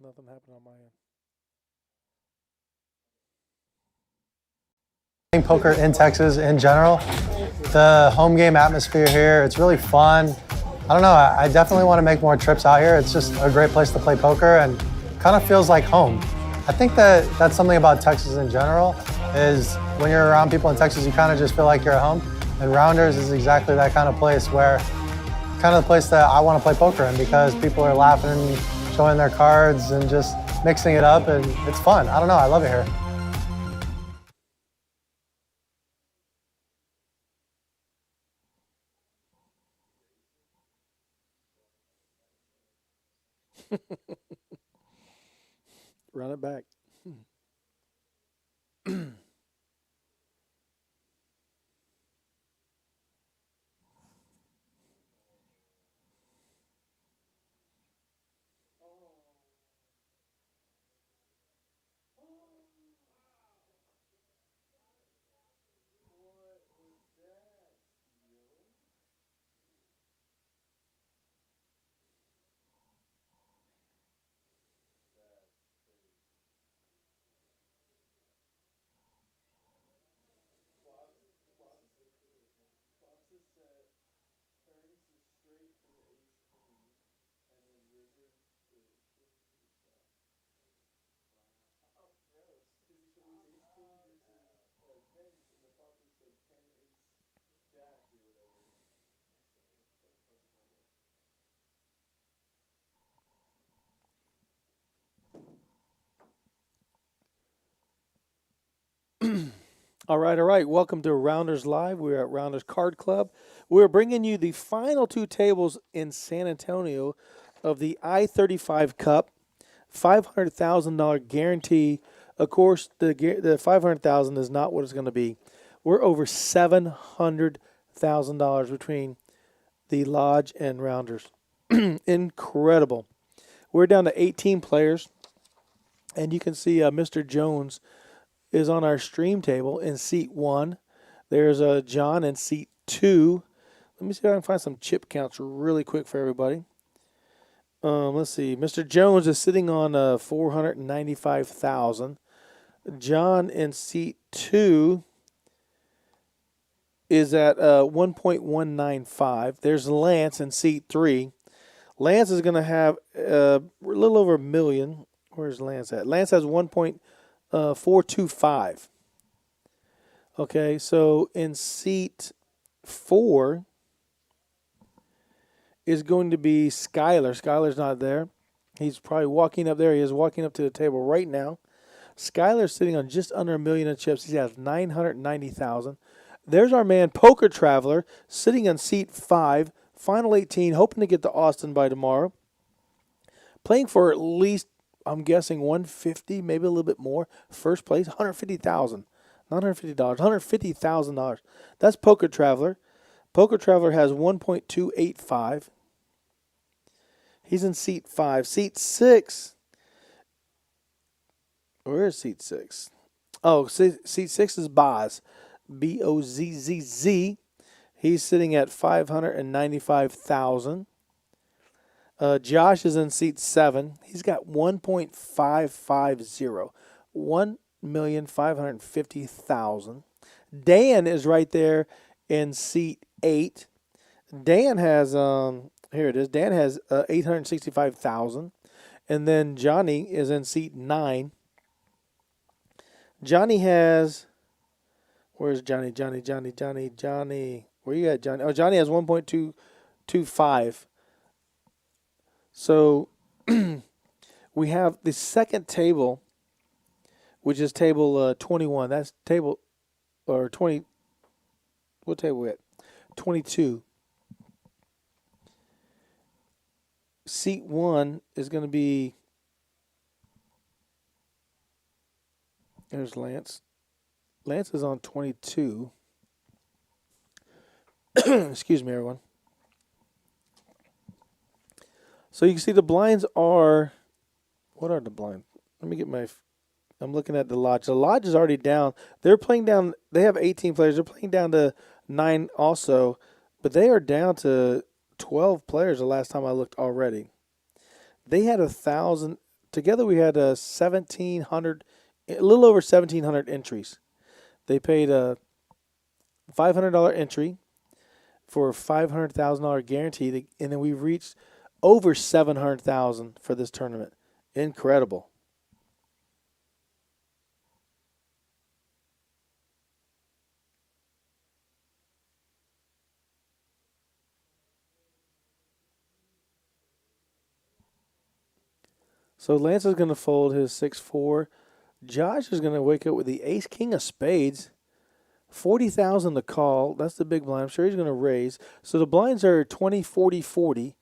Nothing happened on my end. Poker in Texas in general. The home game atmosphere here, it's really fun. I don't know, I definitely want to make more trips out here. It's just a great place to play poker and kind of feels like home. I think that's something about Texas in general, is when you're around people in Texas, you kind of just feel like you're at home. And Rounders is exactly that kind of place where, kind of the place that I want to play poker in, because people are laughing, showing their cards and just mixing it up, and it's fun. I don't know, I love it here. Run it back. All right. Welcome to Rounders Live. We're at Rounders Card Club. We're bringing you the final two tables in San Antonio of the I-35 Cup, $500,000 guarantee. Of course, the $500,000 is not what it's going to be. We're over $700,000 between the Lodge and Rounders. Incredible. We're down to 18 players, and you can see Mr. Jones is on our stream table in seat 1. There's John in seat 2. Let me see if I can find some chip counts really quick for everybody. Let's see. Mr. Jones is sitting on 495,000. John in seat 2 is at 1.195. There's Lance in seat 3. Lance is going to have a little over $1 million. Where's Lance at? Lance has 1.425. Okay, so in seat 4 is going to be Skyler. Skyler's not there. He's probably walking up there. He is walking up to the table right now. Skyler's sitting on just under $1 million in chips. He has 990,000. There's our man, Poker Traveler, sitting on seat 5, final 18, hoping to get to Austin by tomorrow. Playing for at least, I'm guessing, 150, maybe a little bit more. First place, 150,000. Not $150, $150,000. That's Poker Traveler. Poker Traveler has 1.285. He's in seat 5. Seat 6. Where is seat 6? Oh, seat 6 is Boz. Bozzz. He's sitting at 595,000. Josh is in seat 7. He's got 1.550. 1,550,000. Dan is right there in seat 8. Dan has here it is. Dan has 865,000. And then Johnny is in seat 9. Johnny has, where's Johnny? Johnny. Where you at, Johnny? Oh, Johnny has 1.225. So we have the second table, which is table 21. That's table, or 20, what table we at? 22. Seat 1 is going to be, there's Lance. Lance is on 22. Excuse me, everyone. So you can see the blinds are, what are the blinds? Let me get my, I'm looking at the Lodge. The Lodge is already down. They're playing down, they have 18 players. They're playing down to 9 also, but they are down to 12 players the last time I looked already. They had 1,000 together we had 1,700, a little over 1,700 entries. They paid a $500 entry for a $500,000 guarantee, and then we reached over 700,000 for this tournament. Incredible. So Lance is going to fold his 6-4. Josh is going to wake up with the ace king of spades. 40,000 to call. That's the big blind. I'm sure he's going to raise. So the blinds are 20, 40, 40.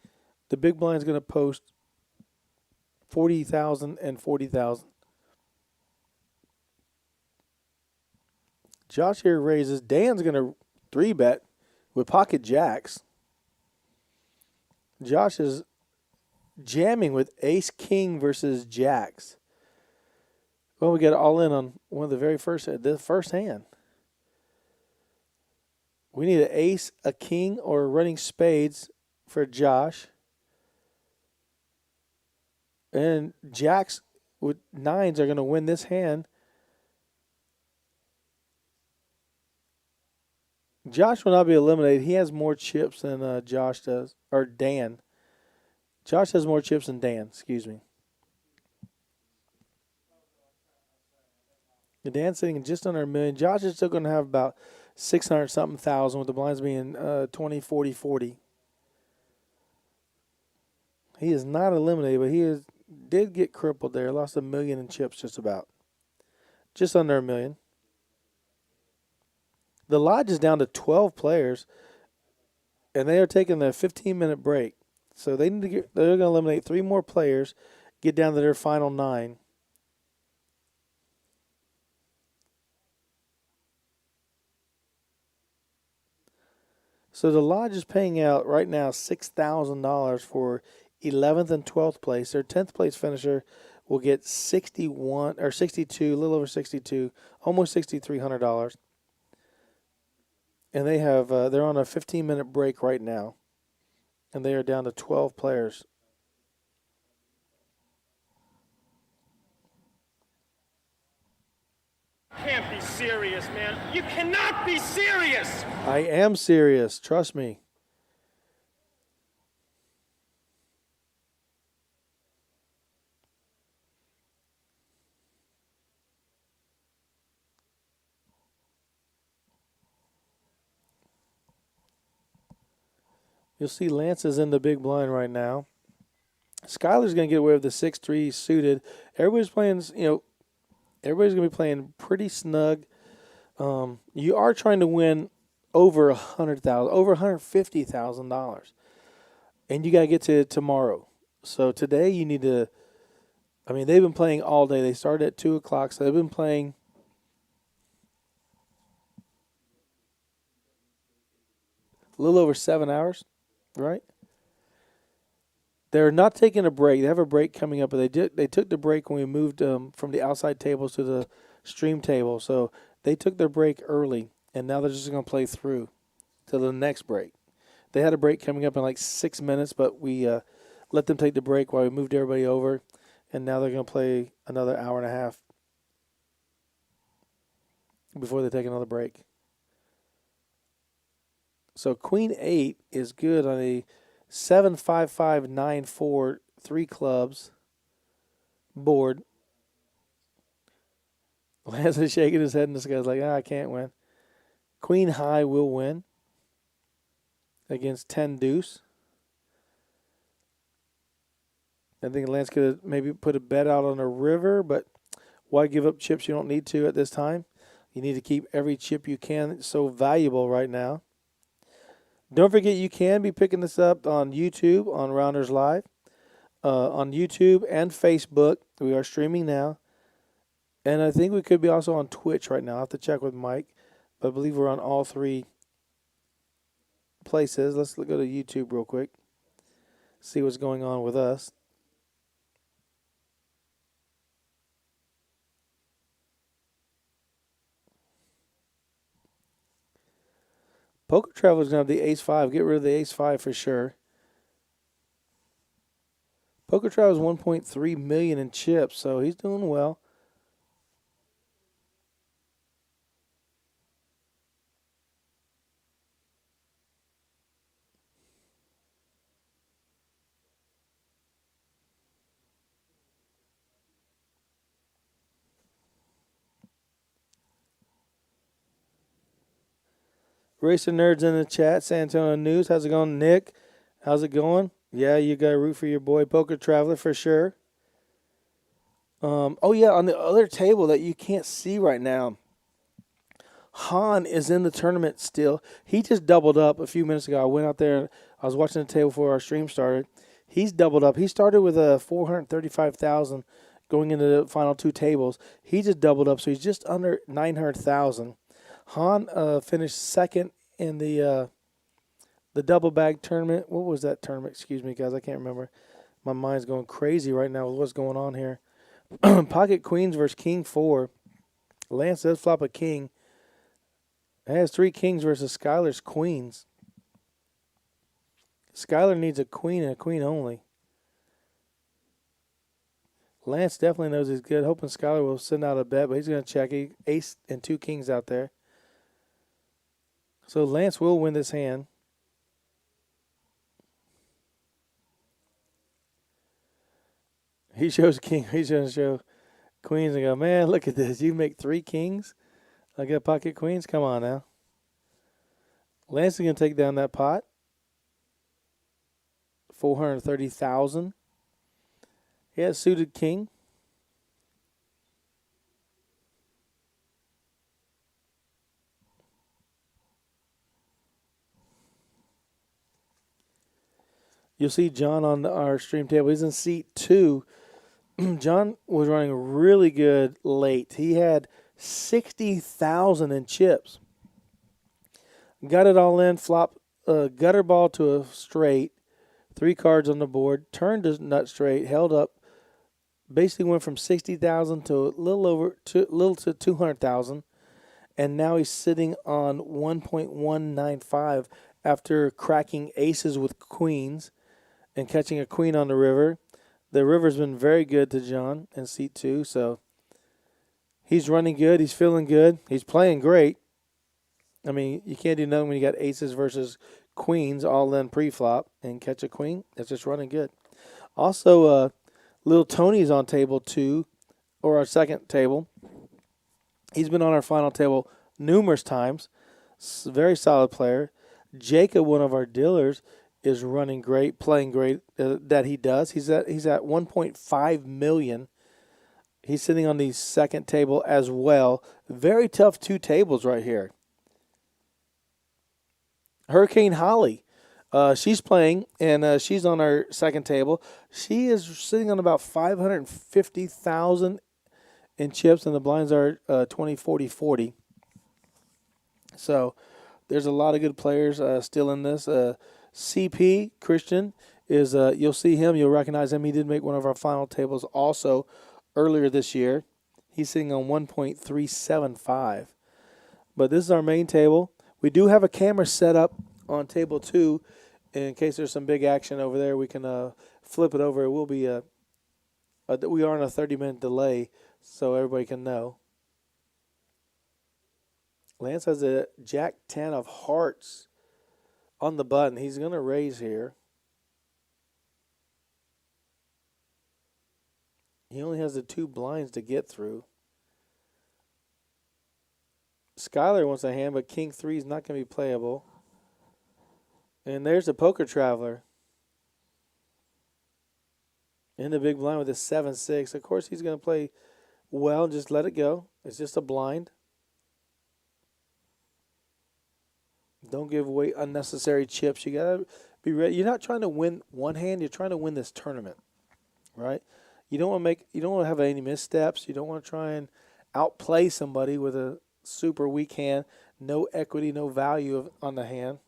The big blind's going to post 40,000 and 40,000. Josh here raises. Dan's going to 3-bet with pocket jacks. Josh is jamming with ace king versus jacks. Well, we got all in on one of the first hand. We need an ace, a king, or running spades for Josh. And jacks with nines are going to win this hand. Josh will not be eliminated. He has more chips than Josh does, or Dan. Josh has more chips than Dan, excuse me. Dan's sitting just under $1 million. Josh is still going to have about 600-something thousand, with the blinds being 20, 40, 40. He is not eliminated, but did get crippled there. Lost $1 million in chips just about. Just under $1 million. The Lodge is down to 12 players, and they are taking a 15-minute break. So they're going to eliminate 3 more players, get down to their final 9. So the Lodge is paying out right now $6,000 for 11th and 12th place. Their 10th place finisher will get 61 or 62, a little over 62, almost $6,300. And they're on a 15-minute break right now, and they are down to 12 players. Can't be serious, man. You cannot be serious. I am serious. Trust me. You'll see Lance is in the big blind right now. Skyler's going to get away with the 6-3 suited. Everybody's playing, everybody's going to be playing pretty snug. You are trying to win over $150,000, and you got to get to it tomorrow. So today you need to. I mean, they've been playing all day. They started at 2:00, so they've been playing. A little over 7 hours, right? They're not taking a break. They have a break coming up, but they took the break when we moved from the outside tables to the stream table. So they took their break early, and now they're just going to play through to the next break. They had a break coming up in like 6 minutes, but we let them take the break while we moved everybody over, and now they're going to play another hour and a half before they take another break. So Queen 8 is good on a 7-5-5-9-4 3 clubs board. Lance is shaking his head, and this guy's like, I can't win. Queen high will win against 10 deuce. I think Lance could have maybe put a bet out on a river, but why give up chips you don't need to at this time? You need to keep every chip you can. It's so valuable right now. Don't forget, you can be picking this up on YouTube, on Rounders Live, on YouTube and Facebook. We are streaming now. And I think we could be also on Twitch right now. I'll have to check with Mike. But I believe we're on all 3 places. Let's go to YouTube real quick. See what's going on with us. Poker Traveler's going to have the ace-5. Get rid of the ace-5 for sure. Poker Travel is 1.3 million in chips, so he's doing well. Racing Nerds in the chat, San Antonio News. How's it going, Nick? How's it going? Yeah, you got to root for your boy, Poker Traveler, for sure. Oh, yeah, on the other table that you can't see right now, Han is in the tournament still. He just doubled up a few minutes ago. I went out there. I was watching the table before our stream started. He's doubled up. He started with a 435,000 going into the final two tables. He just doubled up, so he's just under 900,000. Han finished second in the double bag tournament. What was that tournament? Excuse me, guys. I can't remember. My mind's going crazy right now with what's going on here. Pocket Queens versus King 4. Lance does flop a king. It has 3 kings versus Skylar's queens. Skylar needs a queen and a queen only. Lance definitely knows he's good. Hoping Skylar will send out a bet, but he's going to check. Ace and 2 kings out there. So Lance will win this hand. He shows king. He's going to show queens and go, man, look at this. You make 3 kings? I got pocket queens? Come on now. Lance is going to take down that pot. 430,000. He has suited king. You'll see John on our stream table. He's in seat 2. John was running really good late. He had 60,000 in chips. Got it all in, flop a gutter ball to a straight, 3 cards on the board, turned his nut straight, held up, basically went from 60,000 to a little to 200,000, and now he's sitting on 1.195 after cracking aces with queens and catching a queen on the river. The river's been very good to John in seat 2, so he's running good. He's feeling good. He's playing great. I mean, you can't do nothing when you got aces versus queens all in pre-flop and catch a queen. That's just running good. Also, little Tony's on table 2, or our second table. He's been on our final table numerous times. Very solid player. Jacob, one of our dealers, is running great, playing great. That he does. He's at 1.5 million. He's sitting on the second table as well. Very tough 2 tables right here. Hurricane Holly, she's playing, and she's on our second table. She is sitting on about 550,000 in chips, and the blinds are 20, 40, 40. So there's a lot of good players still in this. CP, Christian, is you'll see him. You'll recognize him. He did make one of our final tables also earlier this year. He's sitting on 1.375. But this is our main table. We do have a camera set up on table 2 in case there's some big action over there. We can flip it over. It will be we are on a 30-minute delay, so everybody can know. Lance has a Jack 10 of hearts on the button. He's going to raise here. He only has the 2 blinds to get through. Skylar wants a hand, but King 3 is not going to be playable. And there's the Poker Traveler. In the big blind with a 7-6. Of course, he's going to play well and just let it go. It's just a blind. Don't give away unnecessary chips. You got to be ready. You're not trying to win one hand. You're trying to win this tournament, right? You don't want to have any missteps. You don't want to try and outplay somebody with a super weak hand, no equity, no value on the hand.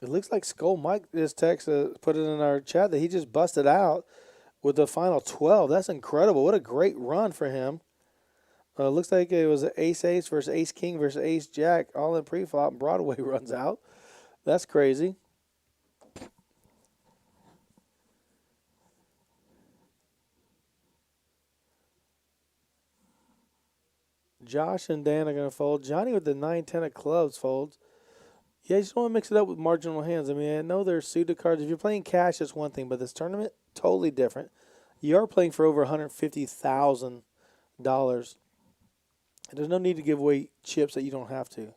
It looks like Skull Mike just put it in our chat that he just busted out with the final 12. That's incredible. What a great run for him. Looks like it was Ace Ace versus Ace King versus Ace Jack all in pre-flop. Broadway runs out. That's crazy. Josh and Dan are going to fold. Johnny with the 9-10 of clubs folds. Yeah, you just want to mix it up with marginal hands. I mean, I know there's suited cards. If you're playing cash, it's one thing, but this tournament, totally different. You are playing for over $150,000. There's no need to give away chips that you don't have to.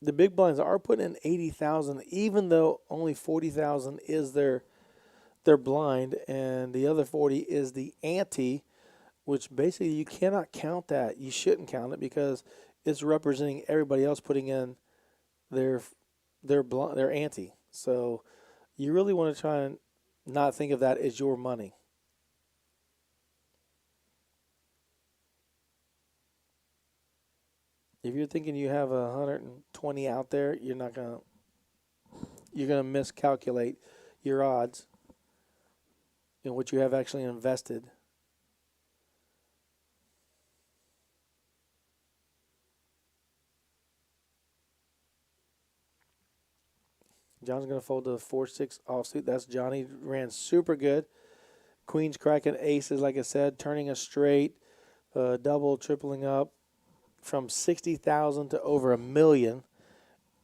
The big blinds are putting in 80,000, even though only 40,000 is their blind, and the other 40 is the ante, which basically you cannot count that. You shouldn't count it because it's representing everybody else putting in their ante. So you really want to try and not think of that as your money. If you're thinking you have 120 out there, you're gonna miscalculate your odds in what you have actually invested. John's going to fold the 4-6 offsuit. That's Johnny. Ran super good. Queen's cracking aces, like I said, turning a straight, double, tripling up from 60,000 to over $1 million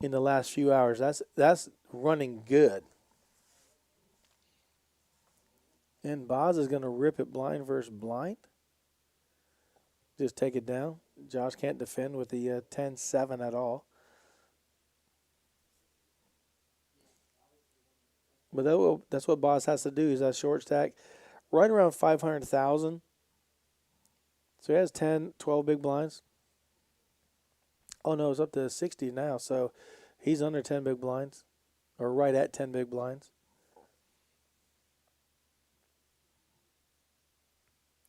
in the last few hours. That's running good. And Boz is going to rip it blind versus blind. Just take it down. Josh can't defend with the 10-7 at all. But that's what Boz has to do. He's a short stack right around 500,000. So he has 10, 12 big blinds. Oh, no, it's up to 60 now. So he's under 10 big blinds, or right at 10 big blinds.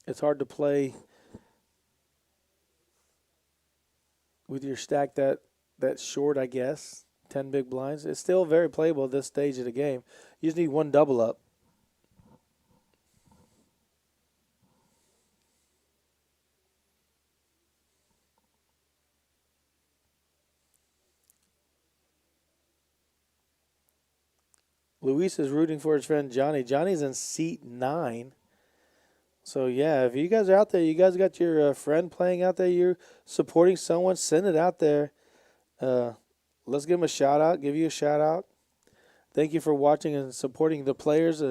It's hard to play with your stack that short, I guess. 10 big blinds. It's still very playable at this stage of the game. You just need one double up. Luis is rooting for his friend Johnny. Johnny's in seat 9. So, yeah, if you guys are out there, you guys got your friend playing out there, you're supporting someone, send it out there. Let's give him a shout-out, give you a shout-out. Thank you for watching and supporting the players,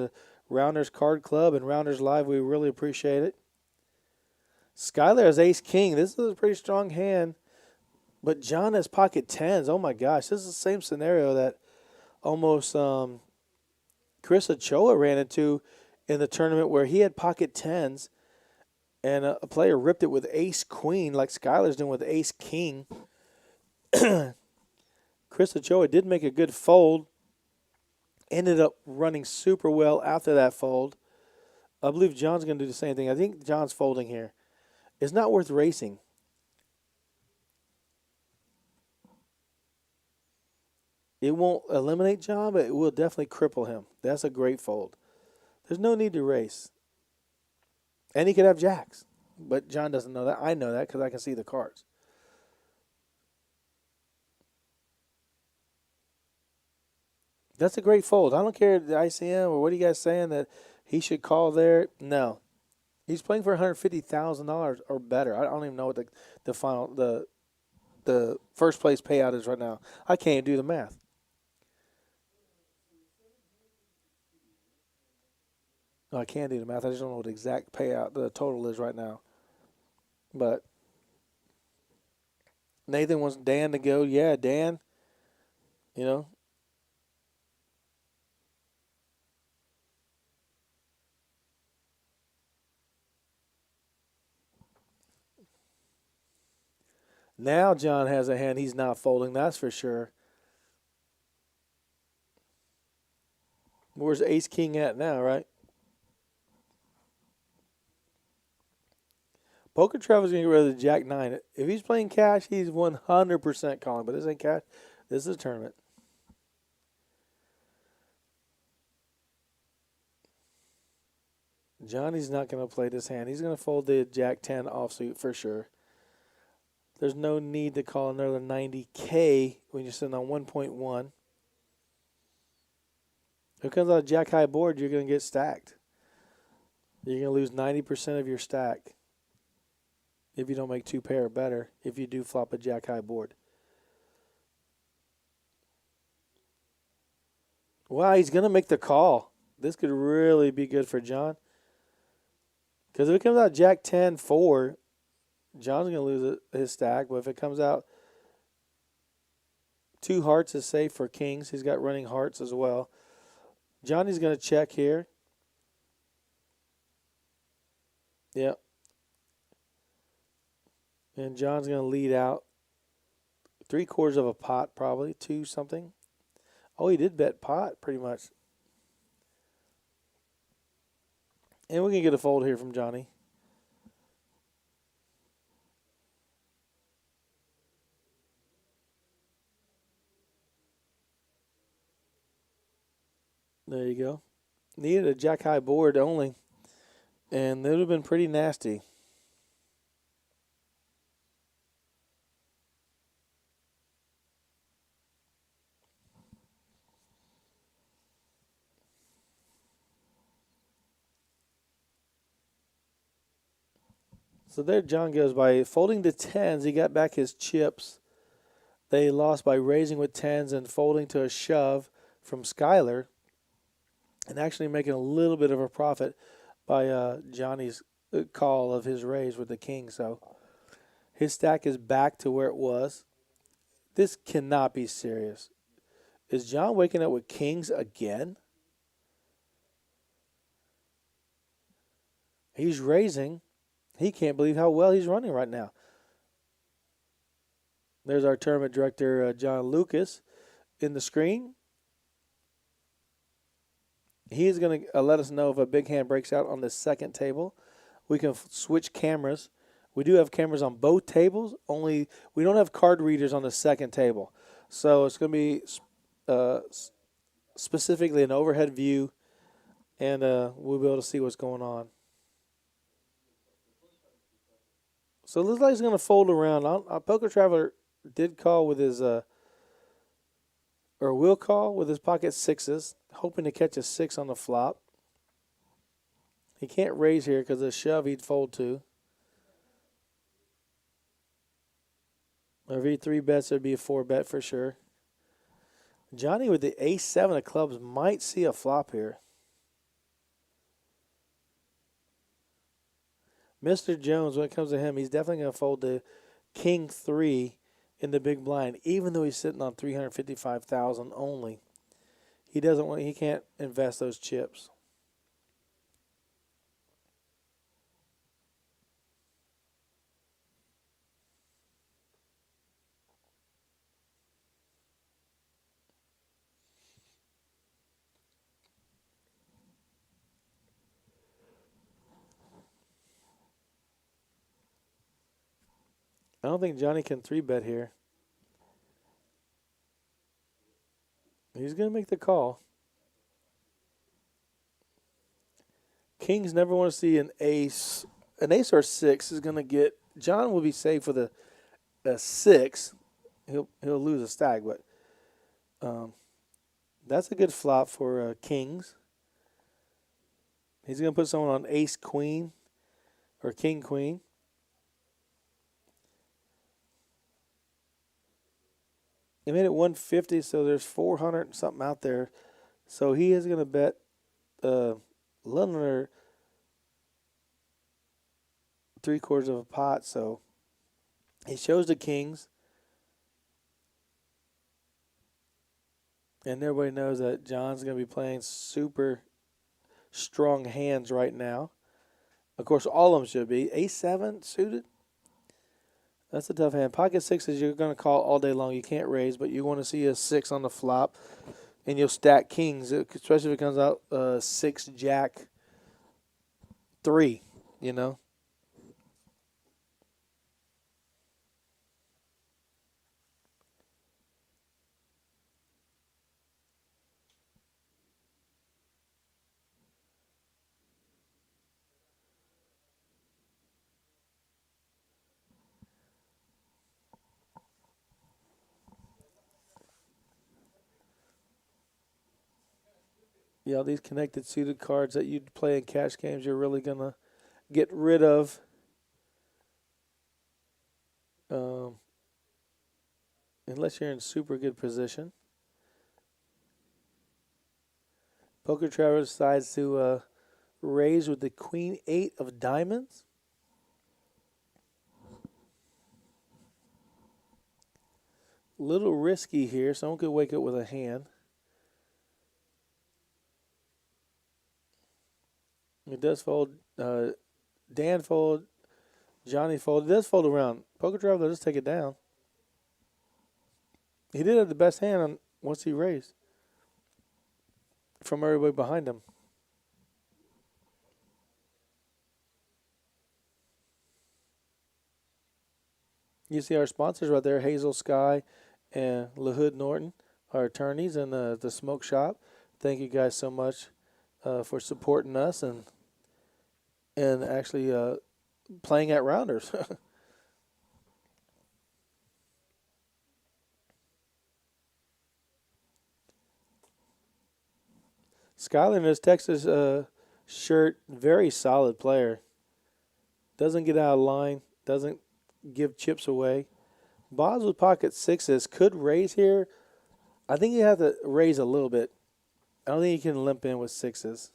Rounders Card Club and Rounders Live. We really appreciate it. Skylar has ace-king. This is a pretty strong hand. But John has pocket tens. Oh, my gosh. This is the same scenario that almost Chris Ochoa ran into in the tournament where he had pocket tens and a player ripped it with ace-queen like Skylar's doing with ace-king. Chris Ochoa did make a good fold. Ended up running super well after that fold. I believe John's going to do the same thing. I think John's folding here. It's not worth racing. It won't eliminate John, but it will definitely cripple him. That's a great fold. There's no need to race. And he could have jacks. But John doesn't know that. I know that because I can see the cards. That's a great fold. I don't care the ICM or what are you guys saying that he should call there. No. He's playing for $150,000 or better. I don't even know what the first place payout is right now. I can't do the math. No, I can't do the math. I just don't know what the exact payout, the total is right now. But Nathan wants Dan to go. Yeah, Dan, you know. Now John has a hand he's not folding, that's for sure. Where's ace-king at now, right? Poker Travel's going to get rid of the Jack 9. If he's playing cash, he's 100% calling. But this ain't cash. This is a tournament. Johnny's not going to play this hand. He's going to fold the Jack 10 offsuit for sure. There's no need to call another 90K when you're sitting on 1.1. If it comes out of Jack high board, you're going to get stacked. You're going to lose 90% of your stack if you don't make two pair or better, if you do flop a Jack high board. Wow, he's going to make the call. This could really be good for John. Because if it comes out Jack 10, 4, John's going to lose his stack. But if it comes out 2 hearts is safe for kings. He's got running hearts as well. Johnny's going to check here. Yep. And John's going to lead out 3/4 of a pot probably, 2 something. Oh, he did bet pot pretty much. And we can get a fold here from Johnny. There you go. Needed a Jack high board only, and it would have been pretty nasty. So there John goes. By folding to 10s, he got back his chips. They lost by raising with 10s and folding to a shove from Skyler, and actually making a little bit of a profit by Johnny's call of his raise with the king. So his stack is back to where it was. This cannot be serious. Is John waking up with kings again? He's raising. He can't believe how well he's running right now. There's our tournament director, John Lucas, in the screen. He is going to let us know if a big hand breaks out on the second table. We can switch cameras. We do have cameras on both tables. Only we don't have card readers on the second table. So it's going to be specifically an overhead view, and we'll be able to see what's going on. So it looks like he's going to fold around. Poker Traveler did call with his, or will call with his pocket sixes, hoping to catch a 6 on the flop. He can't raise here because of the shove he'd fold to. Or if he 3-bets, it'd be a 4-bet for sure. Johnny with the ace-7 of clubs might see a flop here. Mr. Jones, when it comes to him, he's definitely going to fold the king 3 in the big blind, even though he's sitting on $355,000 only. He doesn't want. He can't invest those chips. I don't think Johnny can 3-bet here. He's going to make the call. Kings never want to see an ace. An ace or 6 is going to get. John will be safe with a 6. He'll lose a stack, but that's a good flop for Kings. He's going to put someone on ace queen or king queen. He made it 150, so there's 400 and something out there. So he is going to bet a little under 3/4 of a pot. So he shows the kings. And everybody knows that John's going to be playing super strong hands right now. Of course, all of them should be. Ace-7 suited. That's a tough hand. Pocket 6s you're going to call all day long. You can't raise, but you want to see a 6 on the flop, and you'll stack kings, especially if it comes out 6 jack 3, you know. Yeah, these connected suited cards that you'd play in cash games, you're really going to get rid of. Unless you're in super good position. Poker Traveler decides to raise with the Queen 8 of diamonds. Little risky here. Someone could wake up with a hand. It does fold. Dan fold. Johnny fold. It does fold around. Poker Traveler does take it down. He did have the best hand on once he raised from everybody behind him. You see our sponsors right there, Hazel Sky and LaHood Norton, our attorneys in the smoke shop. Thank you guys so much for supporting us and actually playing at Rounders. Skyler in his Texas shirt, very solid player. Doesn't get out of line, doesn't give chips away. Boz with pocket sixes could raise here. I think you have to raise a little bit. I don't think you can limp in with sixes.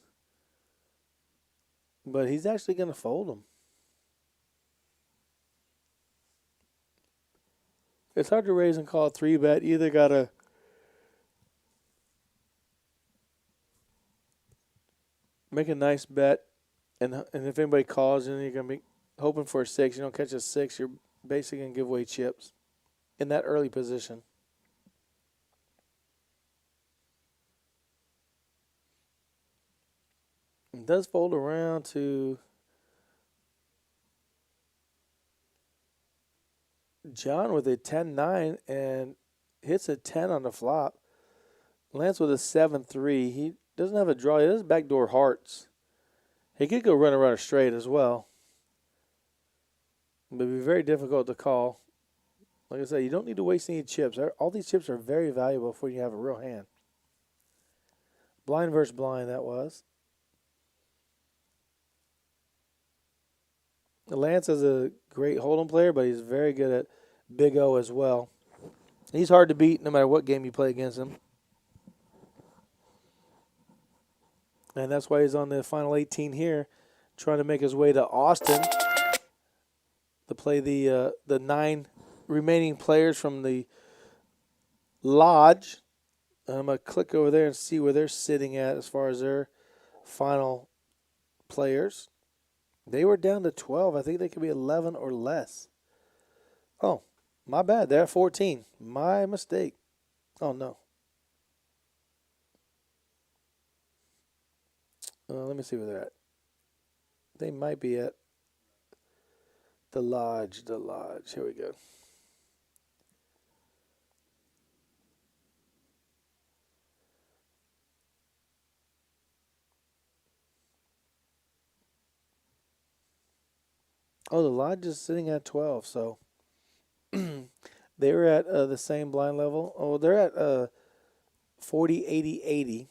But he's actually going to fold them. It's hard to raise and call a 3-bet. You either got to make a nice bet, and if anybody calls, then you're going to be hoping for a 6. You don't catch a 6, you're basically going to give away chips in that early position. It does fold around to John with a 10-9 and hits a 10 on the flop. Lance with a 7-3. He doesn't have a draw. He does backdoor hearts. He could go run around straight as well. But it'd be very difficult to call. Like I said, you don't need to waste any chips. All these chips are very valuable before you have a real hand. Blind versus blind, that was. Lance is a great hold'em player, but he's very good at Big O as well. He's hard to beat no matter what game you play against him. And that's why he's on the final 18 here, trying to make his way to Austin to play the 9 remaining players from the Lodge. I'm going to click over there and see where they're sitting at as far as their final players. They were down to 12. I think they could be 11 or less. Oh, my bad. They're at 14. My mistake. Oh, no. Let me see where they're at. They might be at the Lodge. The Lodge. Here we go. Oh, the Lodge is sitting at 12, so they were at the same blind level. Oh, they're at 40, 80, 80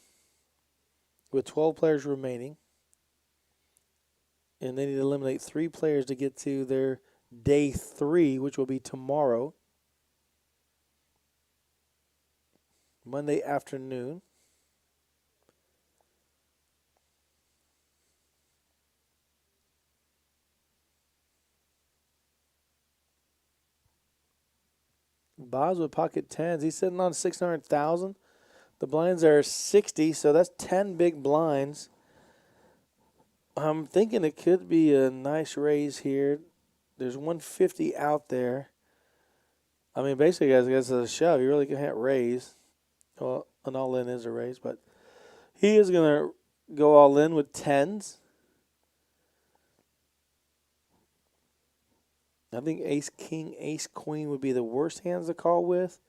with 12 players remaining. And they need to eliminate 3 players to get to their day 3, which will be tomorrow, Monday afternoon. Boz with pocket 10s. He's sitting on 600,000. The blinds are 60, so that's 10 big blinds. I'm thinking it could be a nice raise here. There's 150 out there. I mean, basically, guys, I guess it's a shove. You really can't raise. Well, an all-in is a raise, but he is going to go all-in with 10s. I think ace-king, ace-queen would be the worst hands to call with.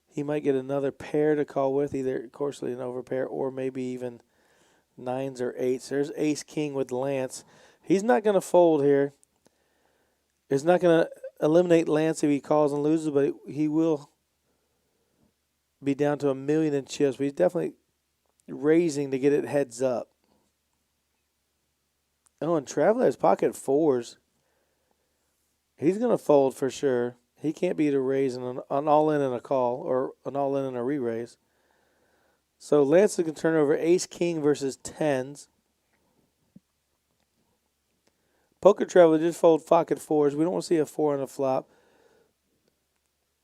He might get another pair to call with, either, of course, an overpair or maybe even 9s or 8s. There's ace-king with Lance. He's not going to fold here. He's not going to eliminate Lance if he calls and loses, but he will be down to $1 million in chips. But he's definitely raising to get it heads up. Oh, and Traveler has pocket fours. He's going to fold for sure. He can't beat a raise and an all-in and a call, or an all-in and a re-raise. So Lance is going to turn over ace-king versus tens. Poker Traveler just fold pocket fours. We don't want to see a 4 on the flop.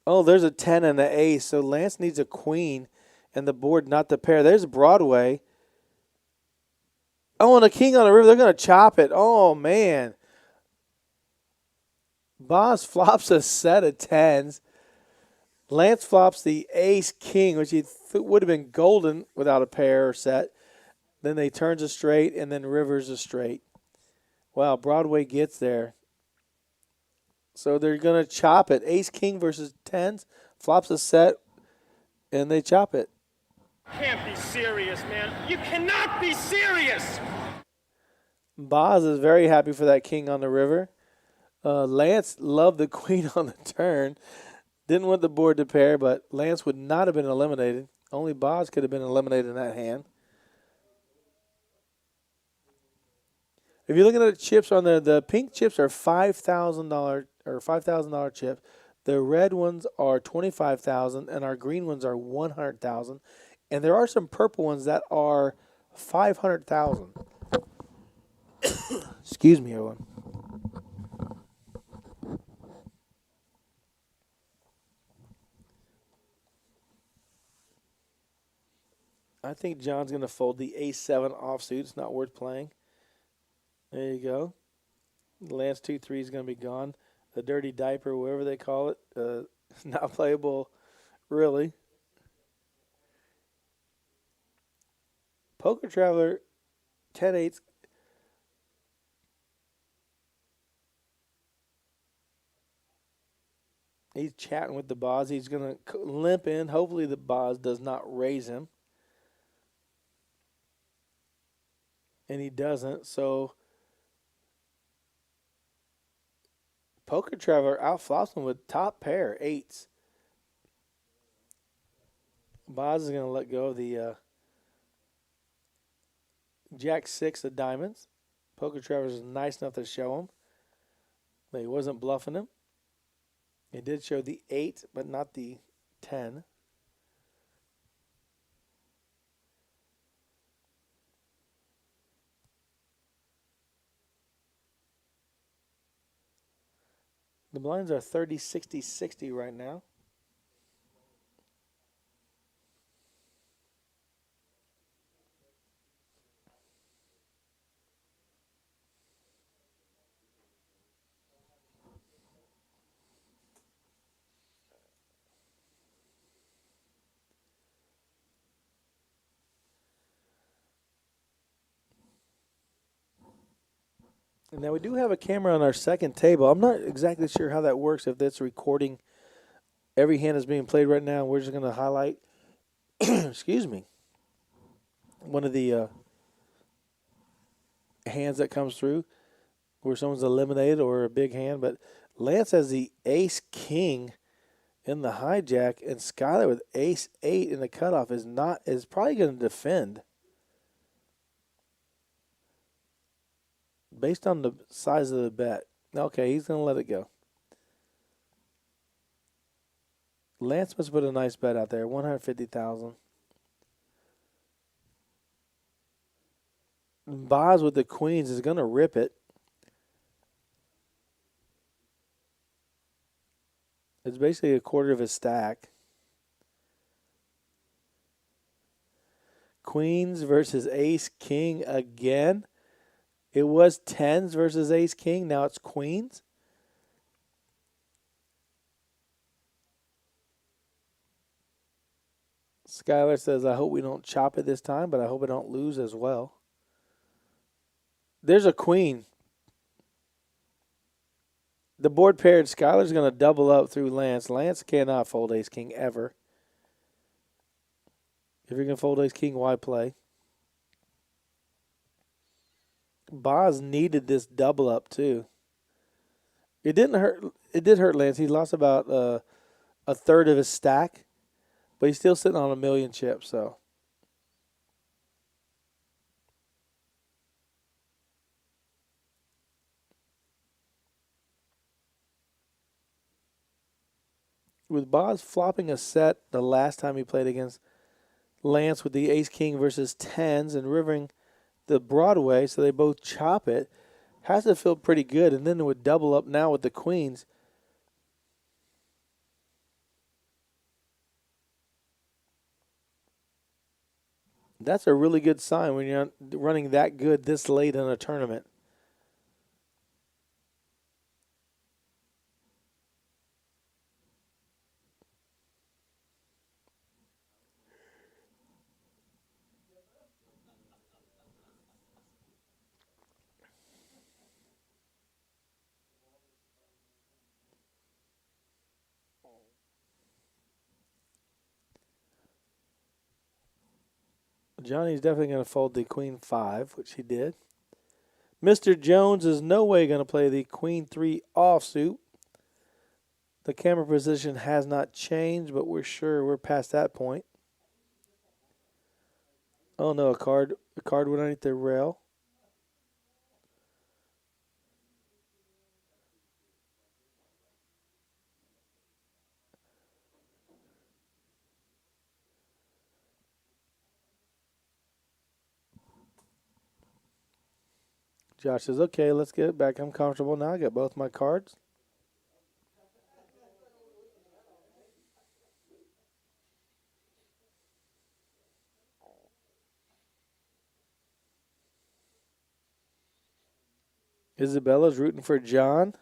Oh, there's a 10 and an ace. So Lance needs a queen and the board not the pair. There's Broadway. Oh, and a king on the river. They're going to chop it. Oh, man. Boz flops a set of tens. Lance flops the ace-king, which he would have been golden without a pair or set. Then they turns a straight, and then rivers a straight. Wow, Broadway gets there. So they're going to chop it. Ace-king versus tens. Flops a set, and they chop it. Can't be serious, man. You cannot be serious. Boz is very happy for that king on the river. Lance loved the queen on the turn. Didn't want the board to pair, but Lance would not have been eliminated. Only Boz could have been eliminated in that hand. If you're looking at the chips on there, the pink chips are $5,000 or $5,000 chips. The red ones are $25,000, and our green ones are $100,000. And there are some purple ones that are $500,000. Excuse me, everyone. I think John's going to fold the ace-7 offsuit. It's not worth playing. There you go. Lance 2-3 is going to be gone. The dirty diaper, whatever they call it, not playable, really. Poker Traveler, 10-8. He's chatting with the Boz. He's going to limp in. Hopefully the Boz does not raise him. And he doesn't, so Poker Traveler outflops him with top pair, eights. Boz is going to let go of the Jack-6 of diamonds. Poker Traveler is nice enough to show him, but he wasn't bluffing him. He did show the 8, but not the 10. The blinds are 30, 60, 60 right now. And now we do have a camera on our second table. I'm not exactly sure how that works, if that's recording every hand that's being played right now. We're just going to highlight, excuse me, one of the hands that comes through where someone's eliminated or a big hand. But Lance has the ace-king in the hijack, and Skyler with ace-8 in the cutoff is probably going to defend. Based on the size of the bet. Okay, he's going to let it go. Lance must put a nice bet out there, $150,000. Boz with the queens is going to rip it. It's basically a quarter of his stack. Queens versus ace-king again. It was tens versus ace-king. Now it's queens. Skylar says, I hope we don't chop it this time, but I hope I don't lose as well. There's a queen. The board paired. Skylar's going to double up through Lance. Lance cannot fold ace-king ever. If you're going to fold ace-king, why play? Boz needed this double up too. It didn't hurt. It did hurt Lance. He lost about a third of his stack, but he's still sitting on 1 million chips. So with Boz flopping a set the last time he played against Lance with the ace-king versus tens and rivering the Broadway, so they both chop it, has to feel pretty good. And then it would double up now with the queens. That's a really good sign when you're running that good this late in a tournament. Johnny's definitely going to fold the queen 5, which he did. Mr. Jones is no way going to play the queen 3 offsuit. The camera position has not changed, but we're sure we're past that point. Oh no, a card went underneath the rail. Josh says, okay, let's get it back. I'm comfortable now. I got both my cards. Isabella's rooting for John.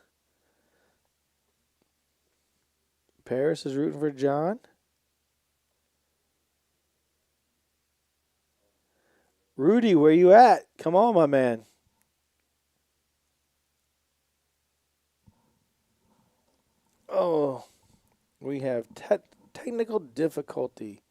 Paris is rooting for John. Rudy, where you at? Come on, my man. Oh, we have technical difficulty.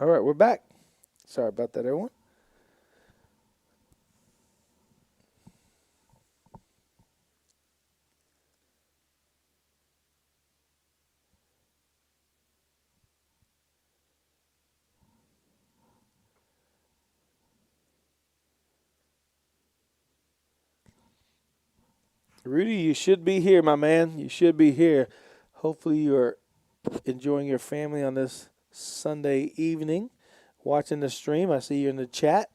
All right, we're back. Sorry about that, everyone. Rudy, you should be here, my man. You should be here. Hopefully you are enjoying your family on this Sunday evening, watching the stream. I see you in the chat.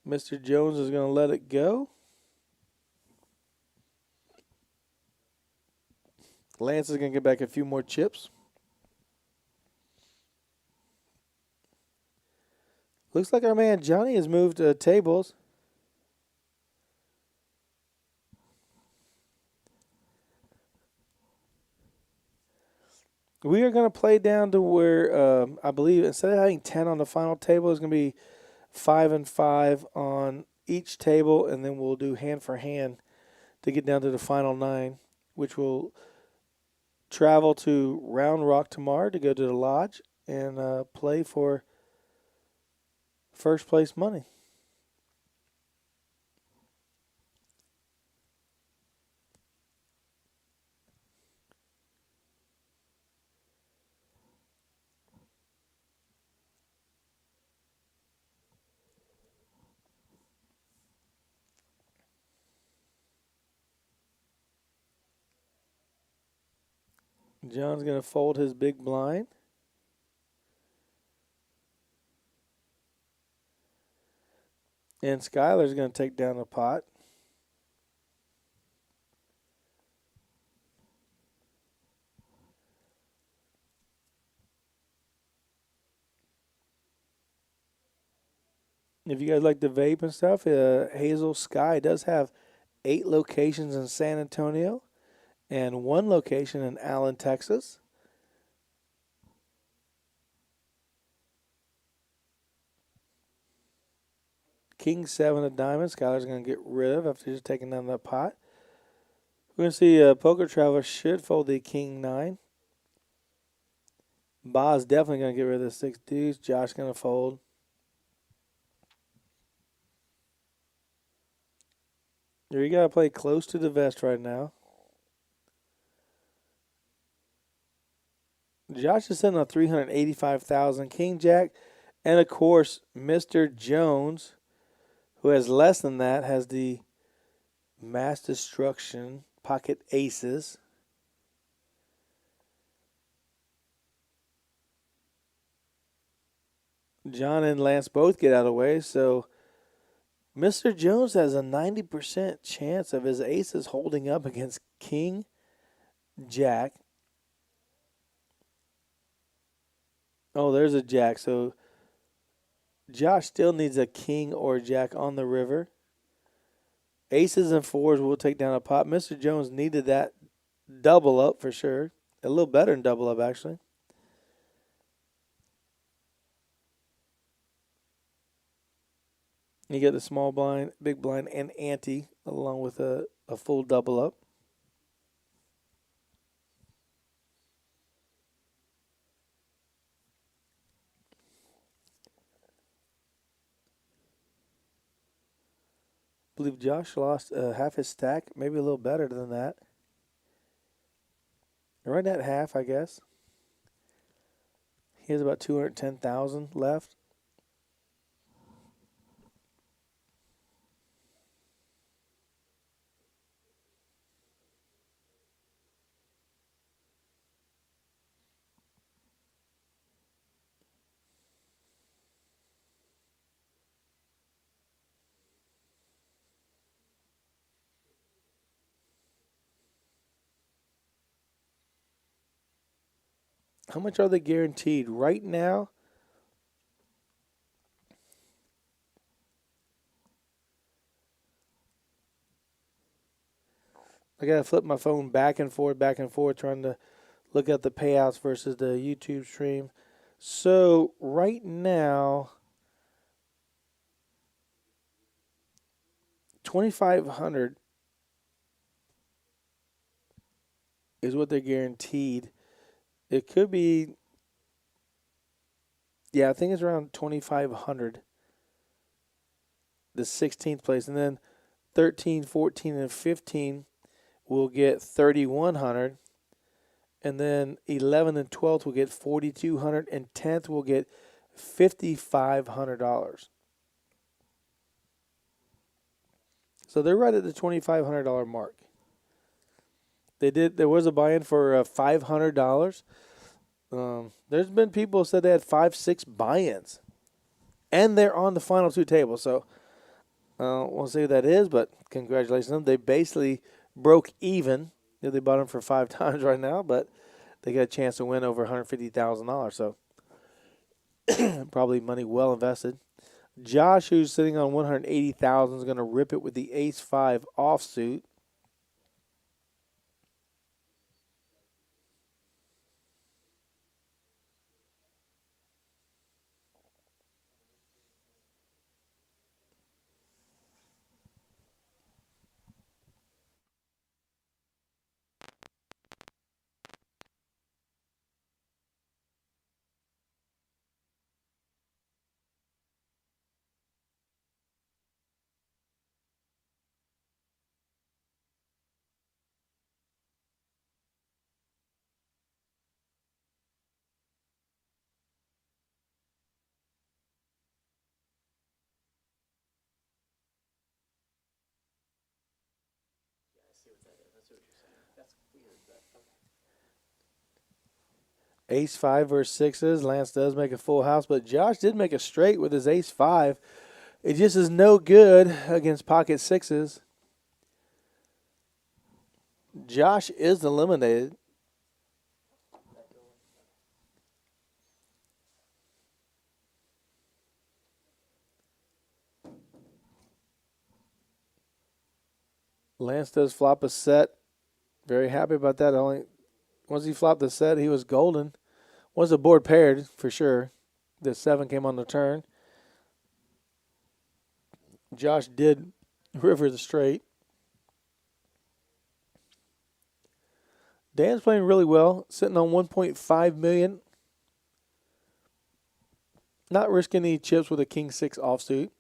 Mr. Jones is going to let it go. Lance is going to get back a few more chips. Looks like our man Johnny has moved tables. We are going to play down to where I believe instead of having 10 on the final table, it's going to be 5 and 5 on each table, and then we'll do hand for hand to get down to the final 9, which will travel to Round Rock tomorrow to go to the Lodge and play for first place money. John's going to fold his big blind. And Skylar's going to take down the pot. If you guys like to vape and stuff, Hazel Sky does have 8 locations in San Antonio and 1 location in Allen, Texas. King 7 of diamonds. Skylar's going to get rid of after just taking down that pot. We're going to see Poker Traveler should fold the King 9. Boz definitely going to get rid of the 6 deuce. Josh going to fold. You got to play close to the vest right now. Josh is sitting on 385,000. King Jack, and of course, Mr. Jones, who has less than that, has the Mass Destruction Pocket Aces. John and Lance both get out of the way, so Mr. Jones has a 90% chance of his aces holding up against King Jack. Oh, there's a Jack, so Josh still needs a King or Jack on the river. Aces and 4s will take down a pot. Mr. Jones needed that double up for sure. A little better than double up, actually. You get the small blind, big blind, and ante along with a full double up. I believe Josh lost half his stack, maybe a little better than that. Right at half, I guess. He has about 210,000 left. How much are they guaranteed? Right now, I got to flip my phone back and forth, trying to look at the payouts versus the YouTube stream. So right now, 2,500 is what they're guaranteed. It could be, yeah, I think it's around 2,500. The 16th place, and then 13, 14, and 15 will get 3,100, and then 11th and 12th will get 4,200, and 10th will get $5,500. So they're right at the $2,500 mark. There was a buy-in for $500. There's been people who said they had 5, 6 buy-ins, and they're on the final 2 tables. So won't say who that is, but congratulations to them. They basically broke even. They bought them for 5 times right now, but they got a chance to win over $150,000. So probably money well invested. Josh, who's sitting on 180,000, is going to rip it with the Ace-5 offsuit. Ace-5 versus 6s. Lance does make a full house, but Josh did make a straight with his Ace-5. It just is no good against pocket 6s. Josh is eliminated. Lance does flop a set. Very happy about that. Once he flopped the set, he was golden. Once the board paired, for sure. The 7 came on the turn. Josh did river the straight. Dan's playing really well, sitting on 1.5 million Not risking any chips with a king 6 offsuit.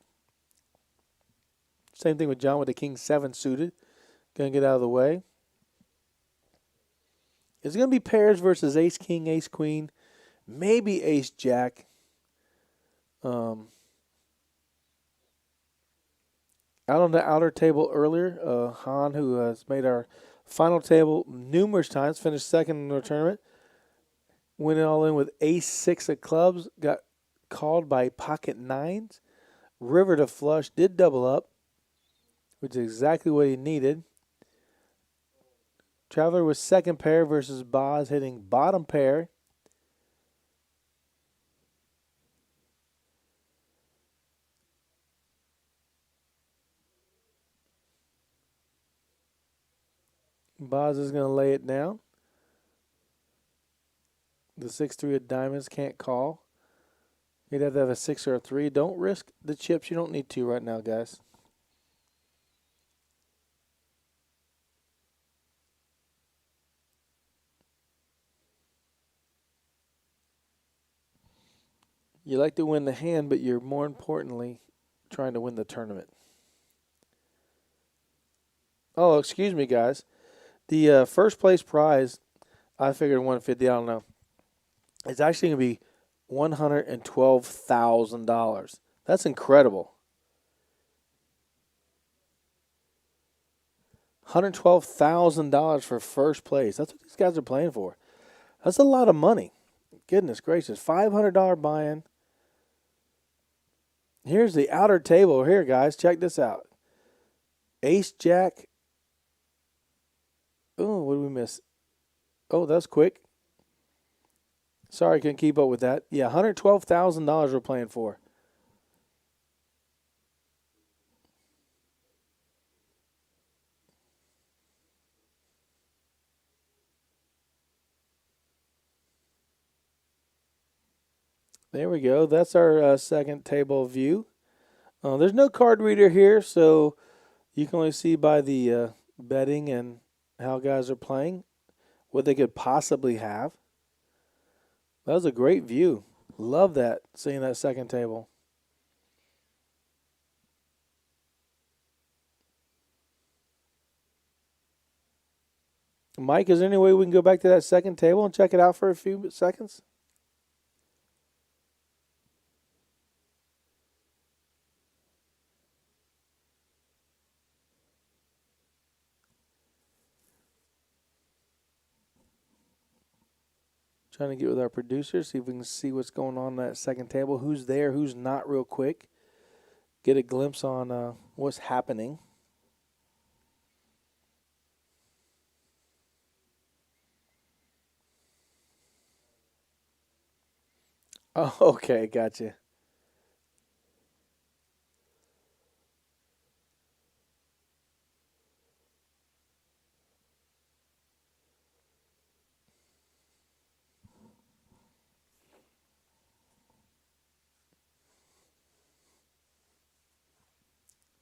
Same thing with John with the king 7 suited. Going to get out of the way. It's going to be pairs versus ace king, ace queen, maybe ace jack. Out on the outer table earlier, Han, who has made our final table numerous times, finished second in the tournament, went all in with ace 6 of clubs, got called by pocket 9s. River to flush, did double up, which is exactly what he needed. Traveler was second pair versus Boz hitting bottom pair. Boz is going to lay it down. The 6-3 of diamonds can't call. You'd have to have a 6 or a 3. Don't risk the chips. You don't need to right now, guys. You like to win the hand, but you're more importantly trying to win the tournament. Oh, excuse me, guys. The first place prize, I figured 150. I don't know. It's actually going to be $112,000. That's incredible. $112,000 for first place. That's what these guys are playing for. That's a lot of money. Goodness gracious. $500 buy-in. Here's the outer table here, guys. Check this out. Ace, Jack. Oh, what did we miss? Oh, that's quick. Sorry, I couldn't keep up with that. Yeah, $112,000 we're playing for. There we go. That's our second table view. There's no card reader here, so you can only see by the betting and how guys are playing what they could possibly have. That was a great view. Love that, seeing that second table. Mike, is there any way we can go back to that second table and check it out for a few seconds? Trying to get with our producer, see if we can see what's going on that second table. Who's there, who's not, real quick. Get a glimpse on what's happening. Oh, okay, gotcha.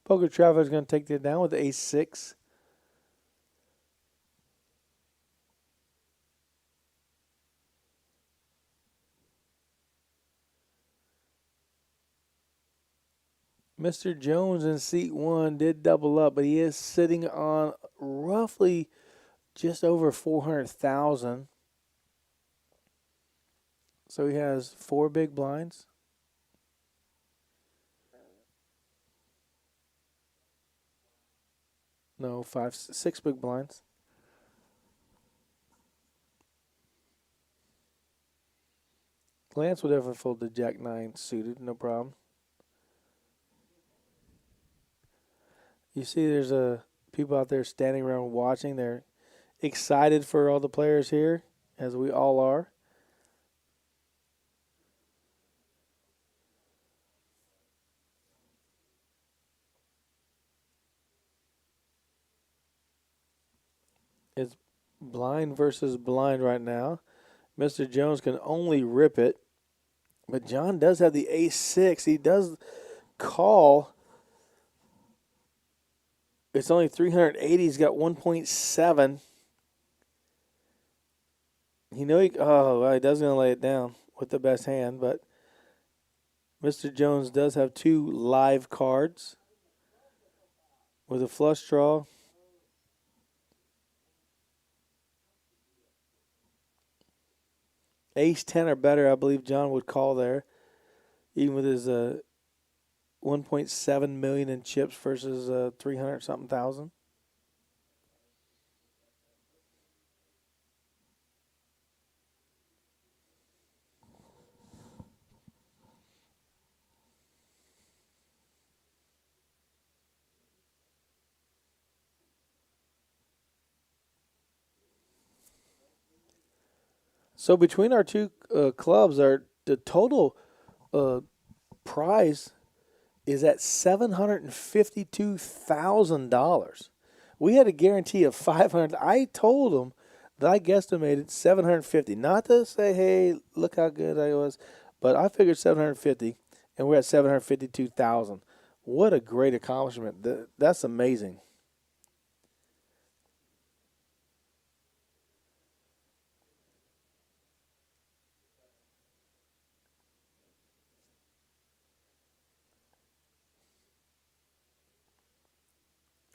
Poker Traveler's going to take that down with ace 6. Mr. Jones in seat 1 did double up, but he is sitting on roughly just over 400,000. So he has 4 big blinds. No, 6 big blinds. Lance would ever fold the Jack 9 suited, no problem. You see there's people out there standing around watching. They're excited for all the players here, as we all are. It's blind versus blind right now. Mr. Jones can only rip it. But John does have the ace 6. He does call. It's only 380. He's got 1.7. He does going to lay it down with the best hand, but Mr. Jones does have 2 live cards with a flush draw. Ace 10 or better, I believe John would call there, even with his 1.7 million in chips versus 300 something thousand. So between our 2 clubs, the total prize is at $752,000. We had a guarantee of 500. I told him that I guesstimated 750. Not to say, hey, look how good I was, but I figured 750, and we're at 752,000. What a great accomplishment! That's amazing.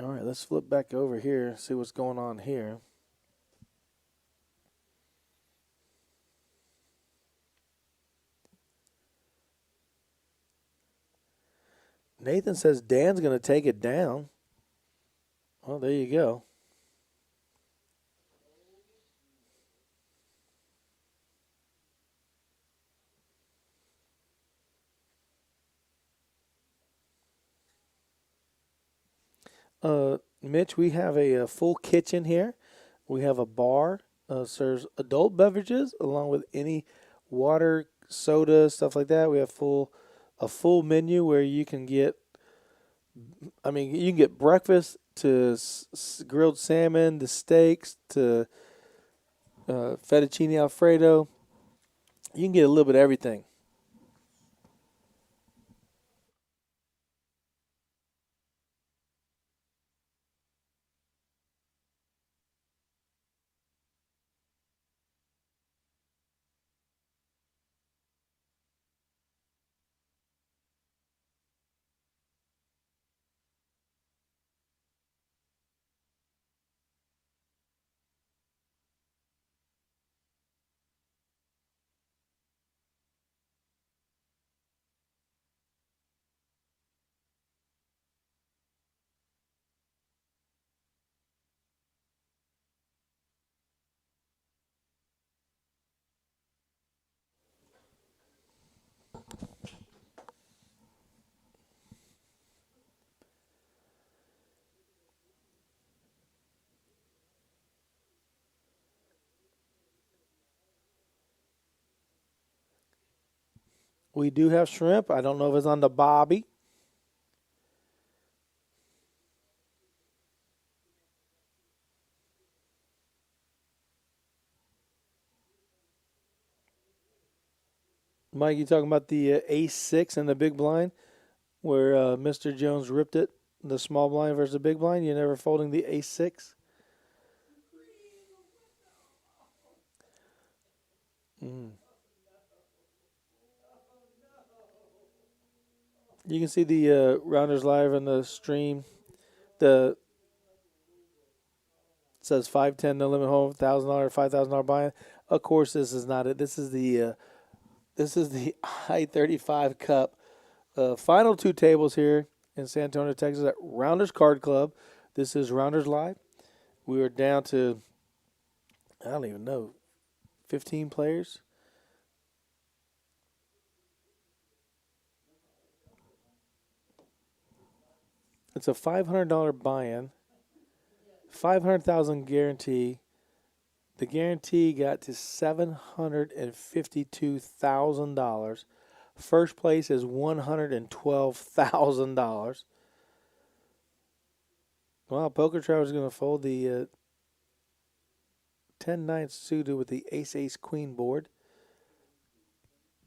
All right, let's flip back over here, see what's going on here. Nathan says Dan's going to take it down. Well, there you go. Mitch, we have a full kitchen here. We have a bar, serves adult beverages along with any water, soda, stuff like that. We have a full menu where you can get. I mean, you can get breakfast to grilled salmon, to steaks, to fettuccine alfredo. You can get a little bit of everything. We do have shrimp. I don't know if it's on the bobby. Mike, you talking about the ace 6 and the big blind where Mr. Jones ripped it, the small blind versus the big blind? You never folding the ace 6? Mm. You can see the Rounders Live in the stream. The it says 510 no limit home, $1,000, $5,000 buy-in. Of course, this is not it. This is the I-35 Cup. Final 2 tables here in San Antonio, Texas at Rounders Card Club. This is Rounders Live. We are down to, I don't even know, 15 players. It's a $500 buy-in, 500,000 guarantee. The guarantee got to $752,000. First place is $112,000. Well, Poker Traveler is going to fold the 10-9 suited with the ace-ace queen board.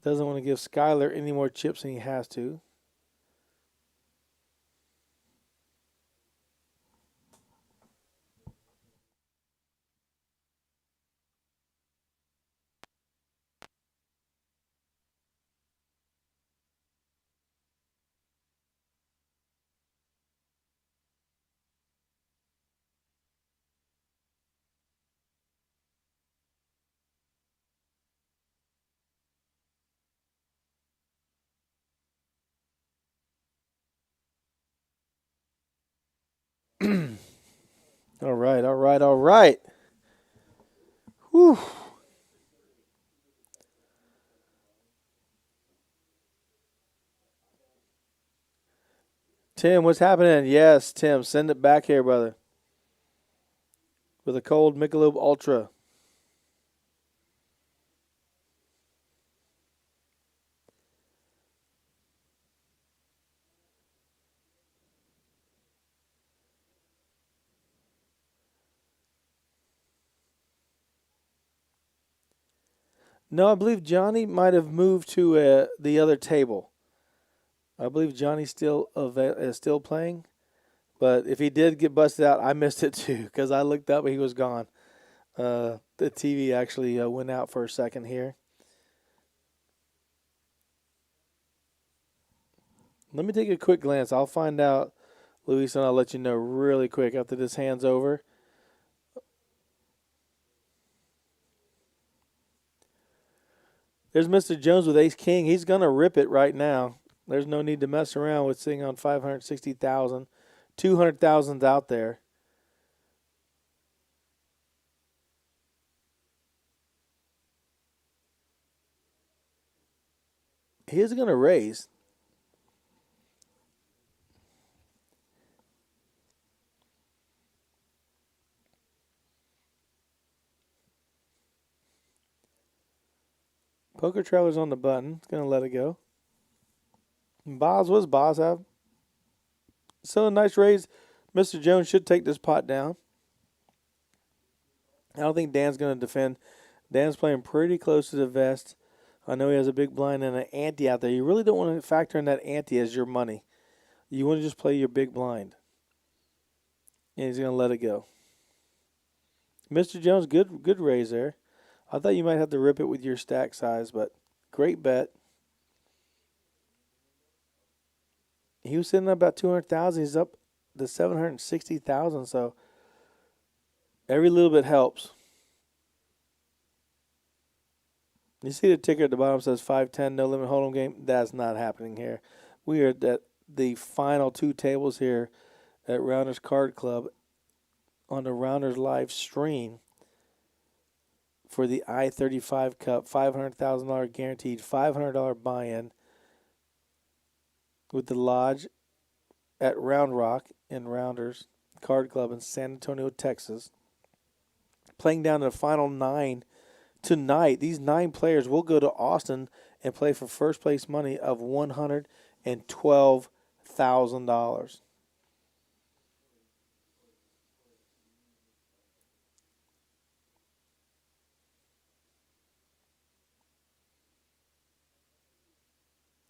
Doesn't want to give Skyler any more chips than he has to. All right, all right, all right. Whew. Tim, what's happening? Yes, Tim, send it back here, brother. With a cold Michelob Ultra. No, I believe Johnny might have moved to the other table. I believe Johnny's is still playing. But if he did get busted out, I missed it too because I looked up and he was gone. The TV actually went out for a second here. Let me take a quick glance. I'll find out, Luis, and I'll let you know really quick after this hand's over. There's Mr. Jones with Ace King. He's going to rip it right now. There's no need to mess around with sitting on 560,000. 200,000's out there. He's going to raise. Poker Trailer's on the button. It's going to let it go. Boz, what's Boz have? So a nice raise. Mr. Jones should take this pot down. I don't think Dan's going to defend. Dan's playing pretty close to the vest. I know he has a big blind and an ante out there. You really don't want to factor in that ante as your money. You want to just play your big blind. And he's going to let it go. Mr. Jones, good raise there. I thought you might have to rip it with your stack size, but great bet. He was sitting at about 200,000. He's up to 760,000, so every little bit helps. You see the ticker at the bottom says 510, no limit hold'em game. That's not happening here. We are at the final two tables here at Rounders Card Club on the Rounders live stream for the I-35 Cup, $500,000 guaranteed, $500 buy-in with the Lodge at Round Rock in Rounders Card Club in San Antonio, Texas. Playing down to the final 9 tonight. These 9 players will go to Austin and play for first place money of $112,000.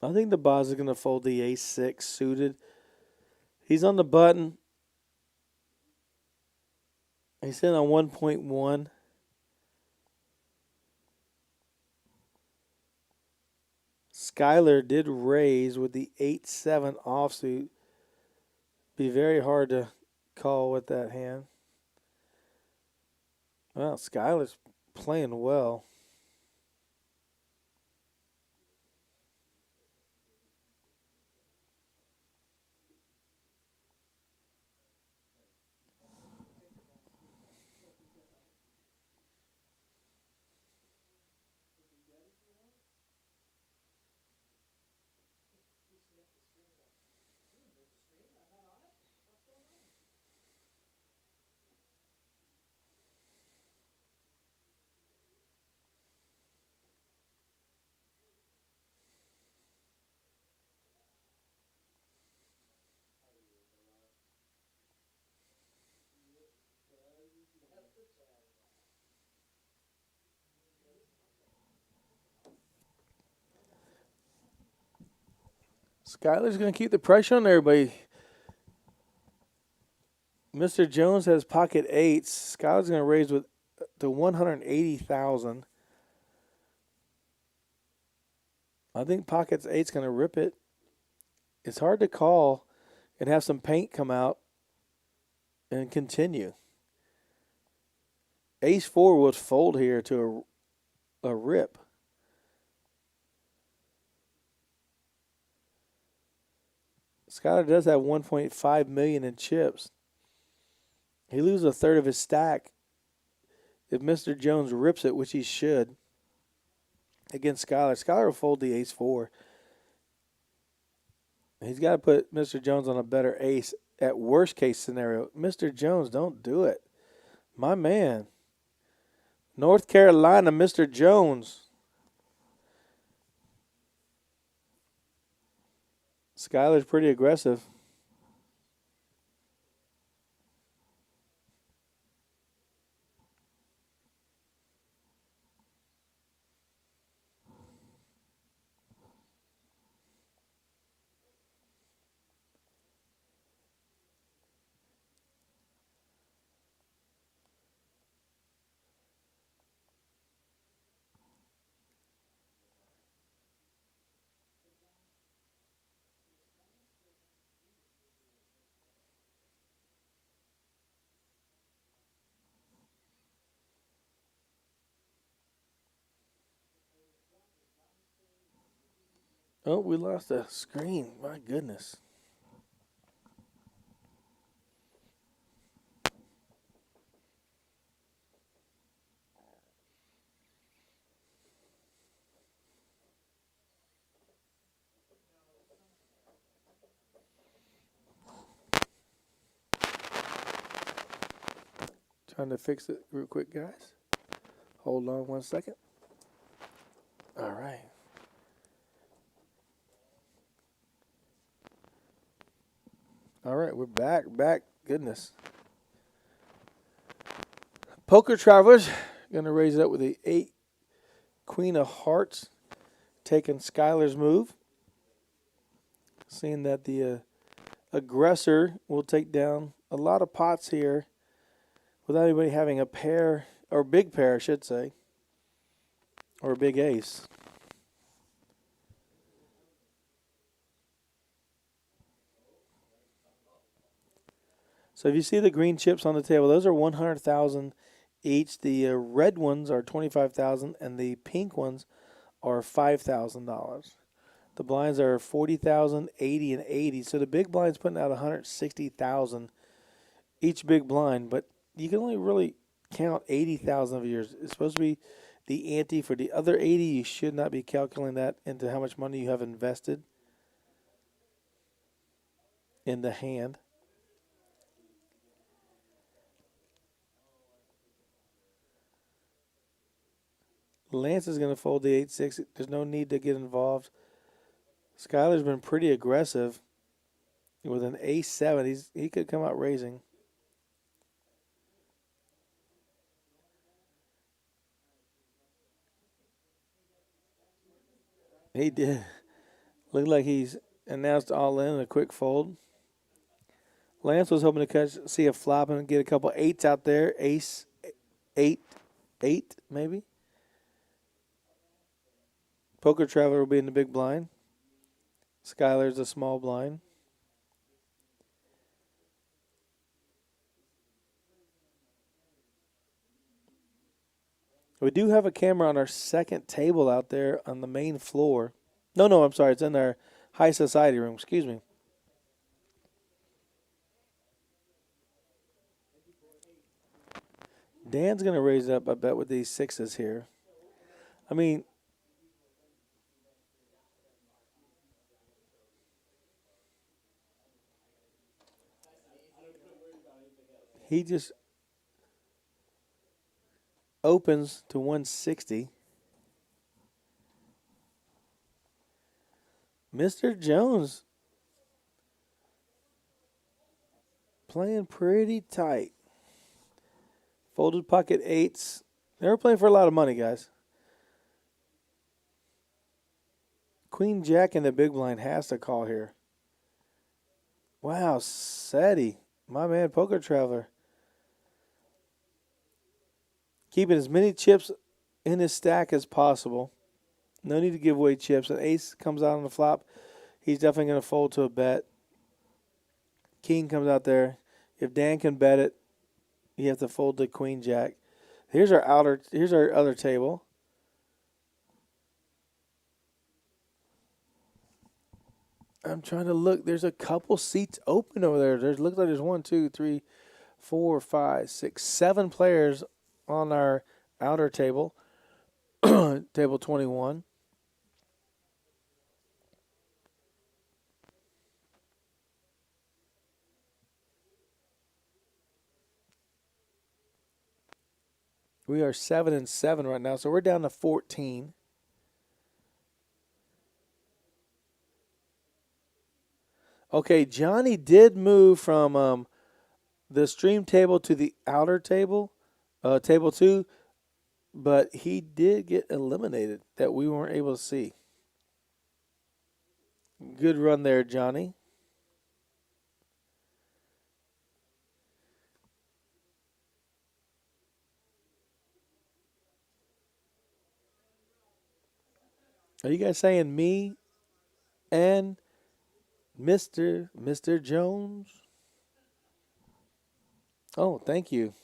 I think the boss is going to fold the ace-6 suited. He's on the button. He's sitting on 1.1. Skyler did raise with the 8-7 offsuit. Be very hard to call with that hand. Well, Skyler's playing well. Skyler's going to keep the pressure on everybody. Mr. Jones has pocket 8s. Skyler's going to raise with to 180,000. I think pockets 8's going to rip it. It's hard to call and have some paint come out and continue. Ace-4 would fold here to a rip. Skyler does have $1.5 million in chips. He loses a third of his stack if Mr. Jones rips it, which he should, against Skylar. Skylar will fold the ace-4. He's got to put Mr. Jones on a better ace at worst-case scenario. Mr. Jones, don't do it. My man. North Carolina, Mr. Jones. Skylar's pretty aggressive. Oh, we lost the screen. My goodness. Trying to fix it real quick, guys. Hold on 1 second. All right. All right, we're back. Goodness. Poker Travelers going to raise it up with the 8 Queen of Hearts, taking Skylar's move. Seeing that the aggressor will take down a lot of pots here without anybody having a pair, or big pair, I should say, or a big ace. So if you see the green chips on the table, those are 100,000 each. The red ones are 25,000, and the pink ones are $5,000. The blinds are 40,000, 80, and 80. So the big blind's putting out 160,000 each big blind, but you can only really count 80,000 of yours. It's supposed to be the ante for the other 80. You should not be calculating that into how much money you have invested in the hand. Lance is going to fold the 8-6. There's no need to get involved. Skylar's been pretty aggressive with an ace-7. He could come out raising. He did. Looked like he's announced all in a quick fold. Lance was hoping to see a flop and get a couple 8s out there. Ace, 8, maybe. Poker Traveler will be in the big blind. Skylar's a small blind. We do have a camera on our second table out there on the main floor. No, I'm sorry. It's in our high society room. Excuse me. Dan's going to raise it up, I bet, with these 6s here. I mean, he just opens to 160. Mr. Jones playing pretty tight. Folded pocket 8s. They were playing for a lot of money, guys. Queen Jack in the big blind has to call here. Wow, Seti, my man, Poker Traveler. Keeping as many chips in his stack as possible. No need to give away chips. An ace comes out on the flop. He's definitely going to fold to a bet. King comes out there. If Dan can bet it, you have to fold to Queen Jack. Here's our other table. I'm trying to look. There's a couple seats open over there. Looks like there's 1, 2, 3, 4, 5, 6, 7 players on our outer table, table 21. We are 7-7 right now, so we're down to 14. Okay, Johnny did move from the stream table to the outer table, table 2, but he did get eliminated that we weren't able to see. Good run there, Johnny. Are you guys saying me and Mr. Jones? Oh, thank you.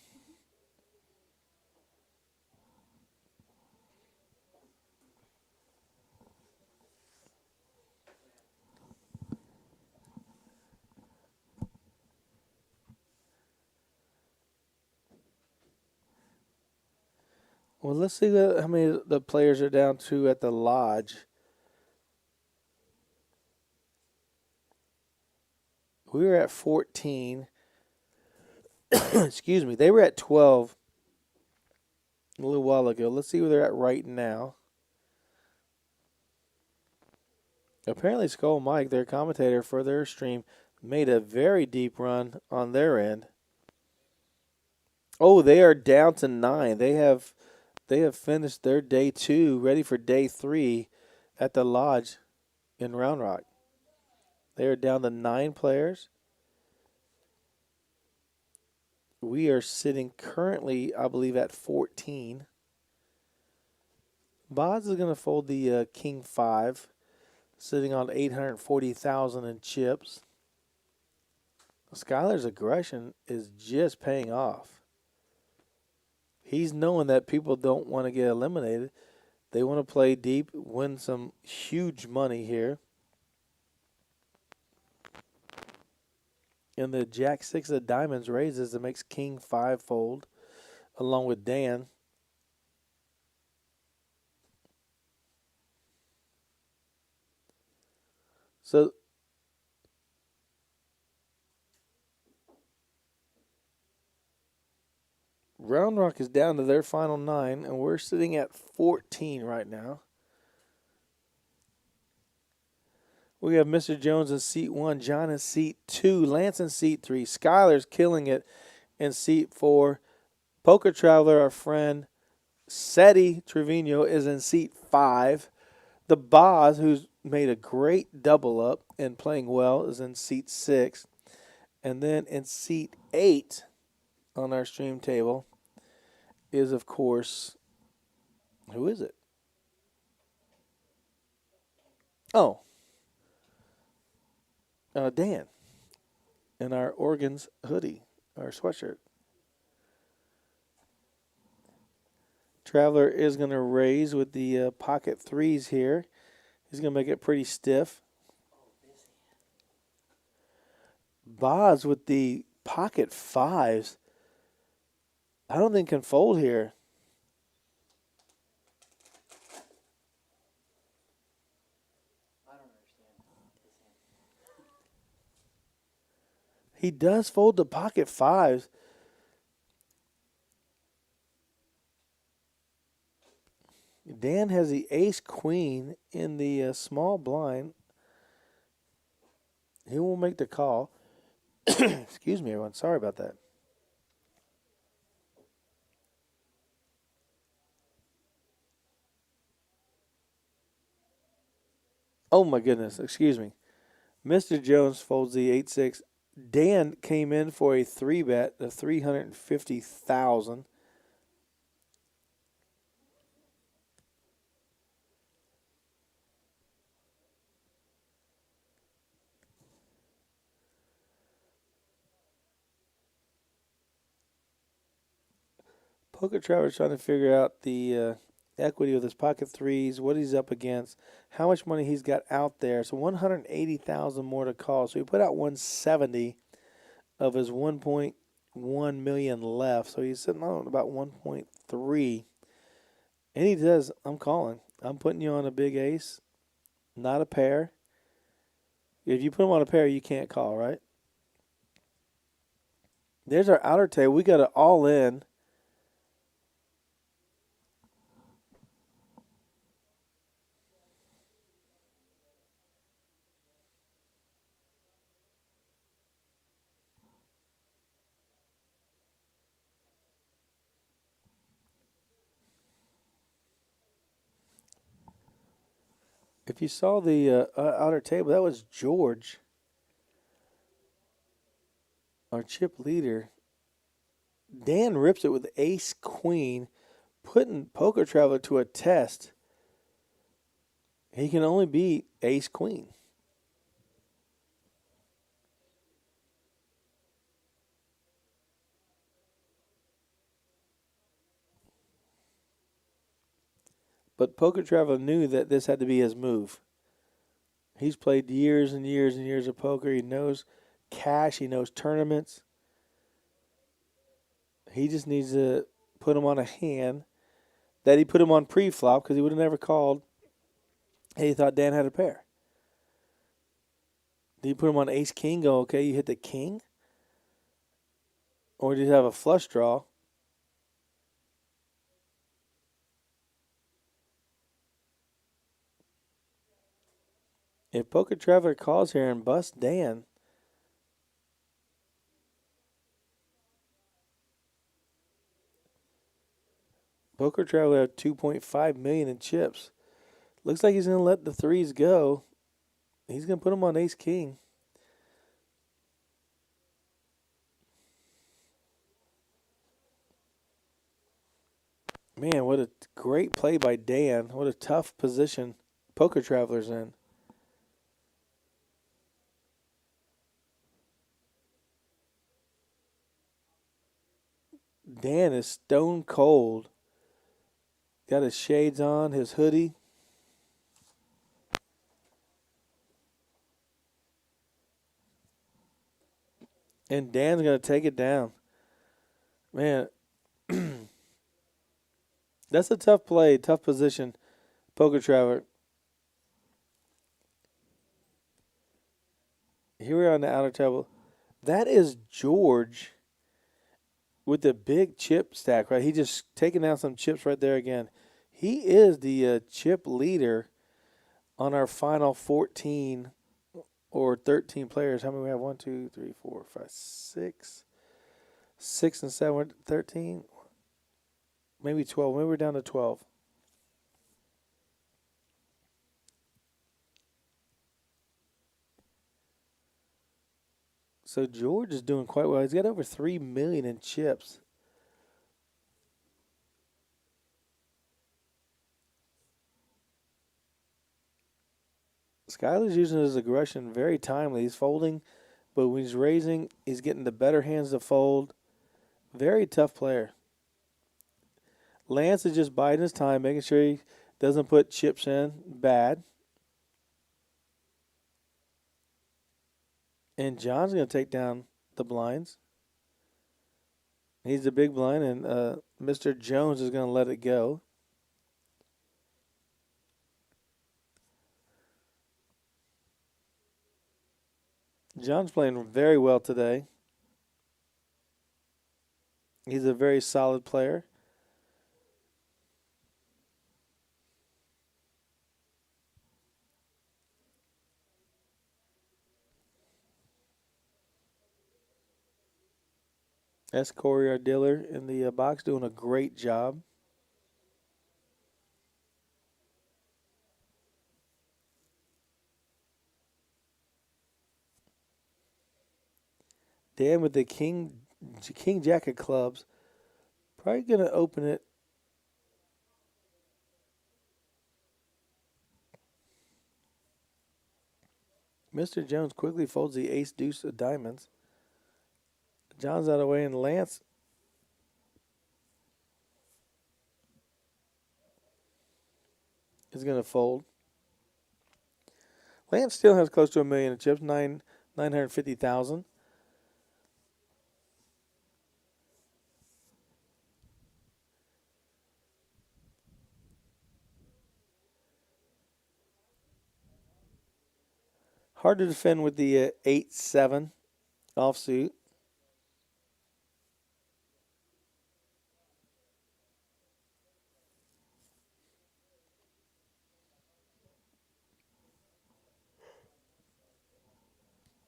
Well, let's see how many the players are down to at the Lodge. We were at 14. Excuse me. They were at 12 a little while ago. Let's see where they're at right now. Apparently, Skull Mike, their commentator for their stream, made a very deep run on their end. Oh, they are down to 9. They have finished their day 2, ready for day 3 at the Lodge in Round Rock. They are down to 9 players. We are sitting currently, I believe, at 14. Boz is going to fold the King 5, sitting on 840,000 in chips. Skyler's aggression is just paying off. He's knowing that people don't want to get eliminated. They want to play deep, win some huge money here. And the Jack 6 of diamonds raises. It makes King 5 fold along with Dan. So Round Rock is down to their final 9, and we're sitting at 14 right now. We have Mr. Jones in seat 1, John in seat 2, Lance in seat 3, Skyler's killing it in seat 4. Poker Traveler, our friend Seti Trevino, is in seat 5. The Boz, who's made a great double up and playing well, is in seat 6. And then in seat 8 on our stream table is, of course, who is it? Oh, Dan in our organs hoodie, our sweatshirt. Traveler is going to raise with the pocket 3s here. He's going to make it pretty stiff. Boz with the pocket 5s. I don't think can fold here. He does fold the pocket 5s. Dan has the ace queen in the small blind. He will make the call. Excuse me, everyone. Sorry about that. Oh, my goodness. Excuse me. Mr. Jones folds the 8-6. Dan came in for a 3-bet of 350,000. Poker Traveler's trying to figure out the equity of his pocket 3s, what he's up against, how much money he's got out there. So 180,000 more to call. So he put out 170 of his 1.1 million left. So he's sitting on about 1.3. And he says, I'm calling. I'm putting you on a big ace, not a pair. If you put him on a pair, you can't call, right? There's our outer table. We got it all in. If you saw the outer table, that was George, our chip leader. Dan rips it with ace queen, putting Poker Traveler to a test. He can only beat ace queen. But Poker Traveler knew that this had to be his move. He's played years and years and years of poker. He knows cash. He knows tournaments. He just needs to put him on a hand that he put him on pre-flop because he would have never called. Hey, he thought Dan had a pair. Did you put him on ace-king, go, okay, you hit the king? Or did you have a flush draw? If Poker Traveler calls here and busts Dan, Poker Traveler had 2.5 million in chips. Looks like he's going to let the threes go. He's going to put him on ace-king. Man, what a great play by Dan. What a tough position Poker Traveler's in. Dan is stone cold. Got his shades on, his hoodie. And Dan's going to take it down. Man, that's a tough play, tough position, Poker Traveler. Here we are on the outer table. That is George with the big chip stack, right? He just taking down some chips right there again. He is the chip leader on our final 14 or 13 players. How many we have? 1, 2, 3, 4, 5, 6. 6 and 7, 13. Maybe 12. Maybe we're down to 12. So George is doing quite well. He's got over 3 million in chips. Skyler's using his aggression very timely. He's folding, but when he's raising, he's getting the better hands to fold. Very tough player. Lance is just biding his time, making sure he doesn't put chips in bad. And John's going to take down the blinds. He's the big blind, and Mr. Jones is going to let it go. John's playing very well today. He's a very solid player. S. Corey, our dealer in the box, doing a great job. Dan with the King Jack of clubs. Probably going to open it. Mr. Jones quickly folds the ace deuce of diamonds. John's out of the way, and Lance is going to fold. Lance still has close to 1 million in chips, 950,000. Hard to defend with the 8-7 offsuit.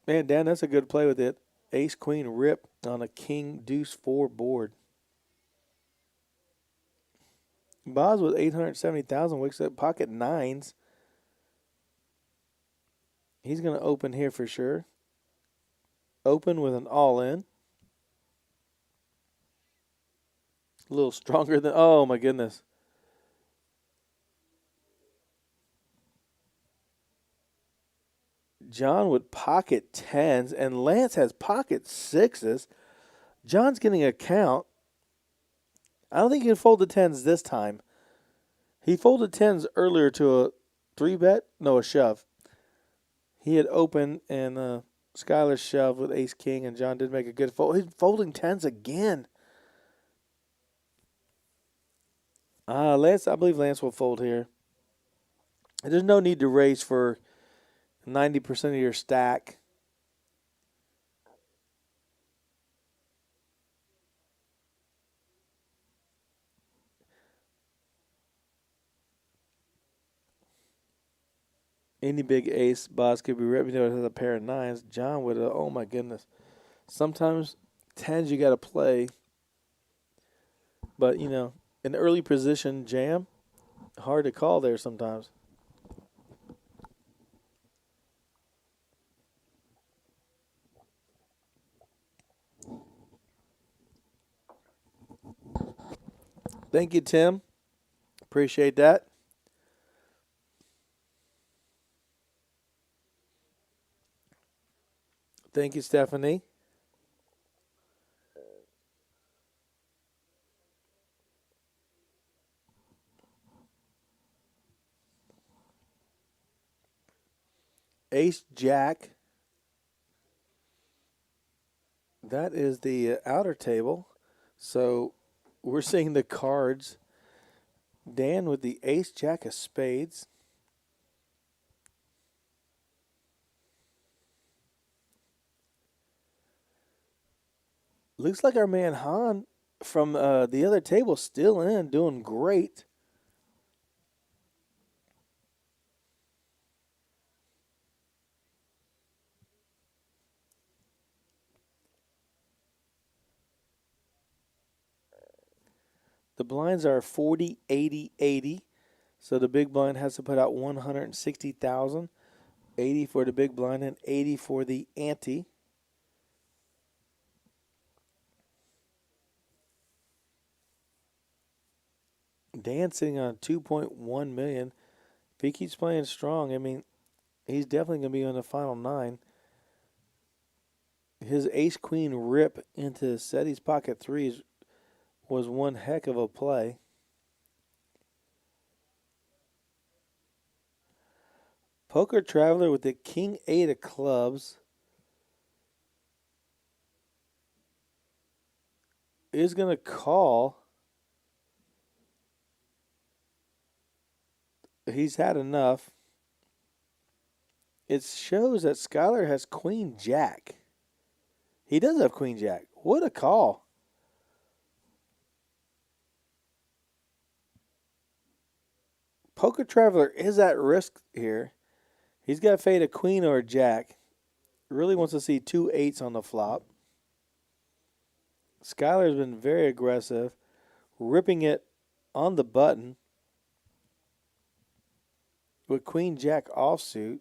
Man, Dan, that's a good play with it. Ace Queen rip on a King Deuce 4 board. Boz with 870,000 wakes up pocket nines. He's going to open here for sure. Open with an all-in. A little stronger than, oh my goodness. John with pocket tens, and Lance has pocket sixes. John's getting a count. I don't think he can fold the tens this time. He folded tens earlier to a 3-bet, no, a shove. He had open and Skylar shoved with ace king, and John did make a good fold. He's folding tens again. Lance, I believe Lance will fold here. There's no need to raise for 90% of your stack. Any big ace boss could be ripped. With a pair of nines. John would, oh my goodness. Sometimes tens you got to play. But, an early position jam, hard to call there sometimes. Thank you, Tim. Appreciate that. Thank you, Stephanie. Ace Jack. That is the outer table. So we're seeing the cards. Dan with the Ace Jack of spades. Looks like our man Han from the other table still in, doing great. The blinds are 40, 80, 80. So the big blind has to put out 160,000. 80 for the big blind and 80 for the ante. Dan sitting on 2.1 million. If he keeps playing strong, I mean, he's definitely going to be on the final nine. His ace queen rip into Seti's pocket threes was one heck of a play. Poker Traveler with the king 8 of clubs is going to call. He's had enough. It shows that Skylar has queen jack. He does have queen jack. What a call. Poker Traveler is at risk here. He's got to fade a queen or a jack. Really wants to see 2 8s on the flop. Skylar's been very aggressive, ripping it on the button with queen jack offsuit.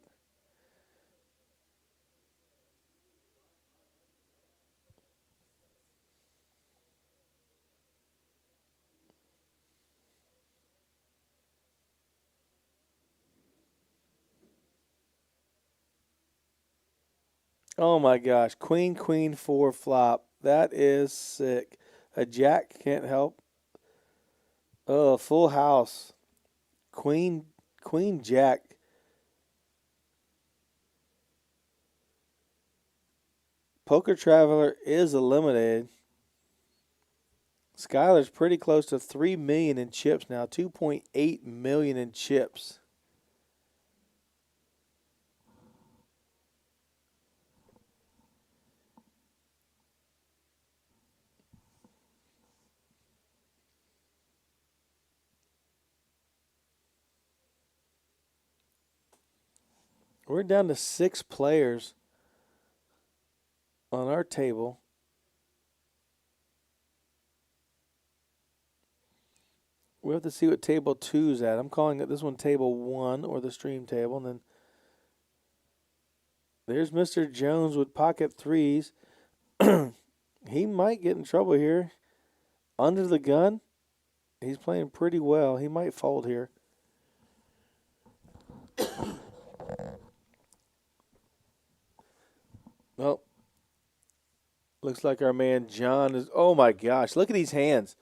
Oh my gosh, queen, queen, 4 flop. That is sick. A jack can't help. Oh, full house. Queen, queen, jack. Poker Traveler is eliminated. Skylar's pretty close to 3 million in chips now. 2.8 million in chips. We're down to 6 players on our table. We have to see what table 2's at. I'm calling it this one table 1 or the stream table. And then there's Mr. Jones with pocket 3s. He might get in trouble here. Under the gun, he's playing pretty well. He might fold here. Well, looks like our man John is. Oh my gosh, look at these hands.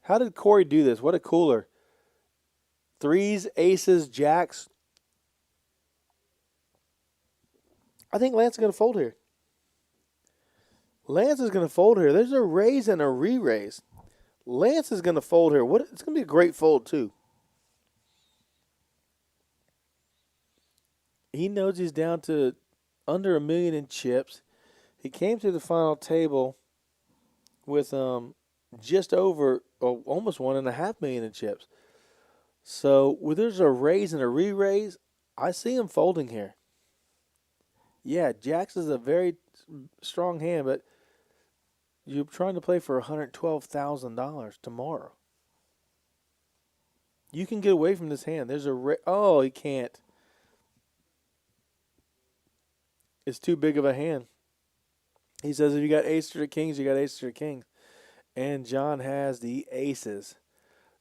How did Corey do this? What a cooler. 3s, aces, jacks. I think Lance is going to fold here. Lance is going to fold here. There's a raise and a re-raise. Lance is going to fold here. It's going to be a great fold, too. He knows he's down to under $1 million in chips. He came to the final table with just over, almost $1.5 million in chips. So, when there's a raise and a re-raise, I see him folding here. Yeah, jacks is a very strong hand, but you're trying to play for $112,000 tomorrow. You can get away from this hand. There's oh, he can't. It's too big of a hand. He says if you got aces or kings, you got aces or kings. And John has the aces.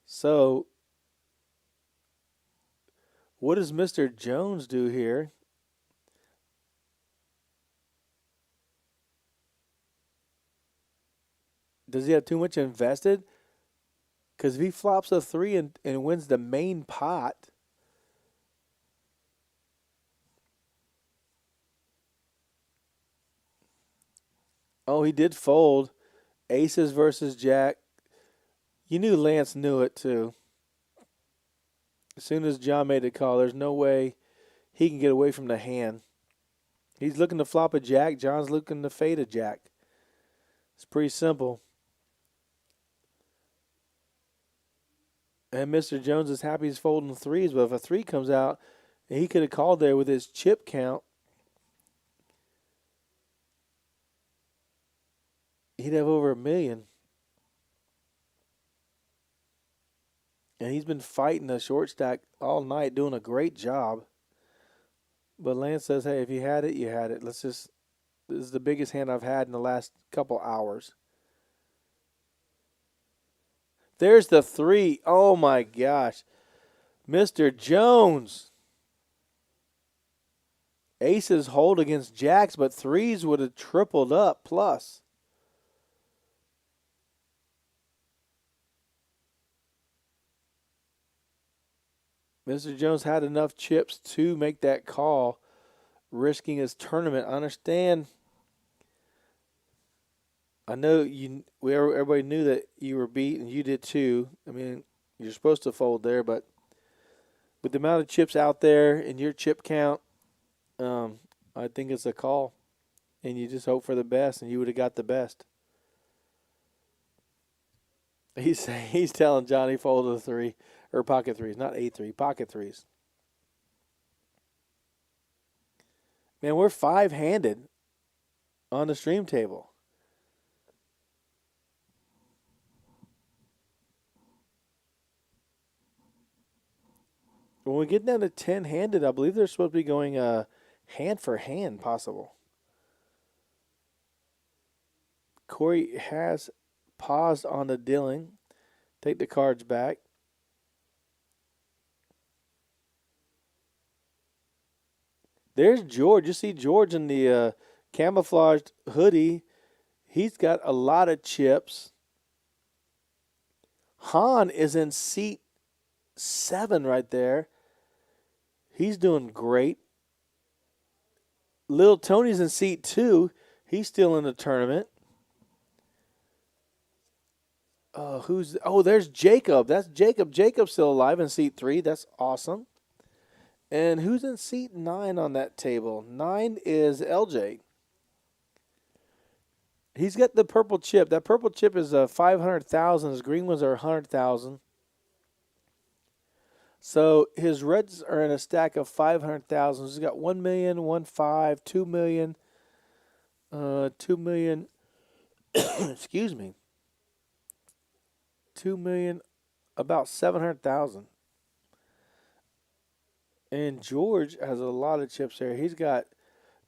So, what does Mr. Jones do here? Does he have too much invested? Because if he flops a 3 and wins the main pot, oh, he did fold. Aces versus jack. You knew Lance knew it too. As soon as John made a call, there's no way he can get away from the hand. He's looking to flop a jack. John's looking to fade a jack. It's pretty simple. And Mr. Jones is happy he's folding 3s, but if a 3 comes out, he could have called there with his chip count. He'd have over $1 million. And he's been fighting the short stack all night, doing a great job. But Lance says, hey, if you had it, you had it. This is the biggest hand I've had in the last couple hours. There's the 3. Oh, my gosh. Mr. Jones. Aces hold against jacks, but 3s would have tripled up plus. Mr. Jones had enough chips to make that call, risking his tournament. I understand. I know everybody knew that you were beat, and you did too. I mean, you're supposed to fold there, but with the amount of chips out there and your chip count, I think it's a call. And you just hope for the best, and you would have got the best. He's telling Johnny folded a 3. Or pocket 3s, not A3, pocket 3s. Man, we're 5-handed on the stream table. When we get down to 10-handed, I believe they're supposed to be going hand for hand possible. Corey has paused on the dealing. Take the cards back. There's George. You see George in the camouflaged hoodie. He's got a lot of chips. Han is in seat 7 right there. He's doing great. Little Tony's in seat 2. He's still in the tournament. There's Jacob. That's Jacob. Jacob's still alive in seat 3. That's awesome. And who's in seat 9 on that table? 9 is LJ. He's got the purple chip. That purple chip is 500,000. His green ones are 100,000. So his reds are in a stack of 500,000. He's got 1 million, 1.5, 2 million, 2 million. Excuse me. 2 million, about 700,000. And George has a lot of chips there. He's got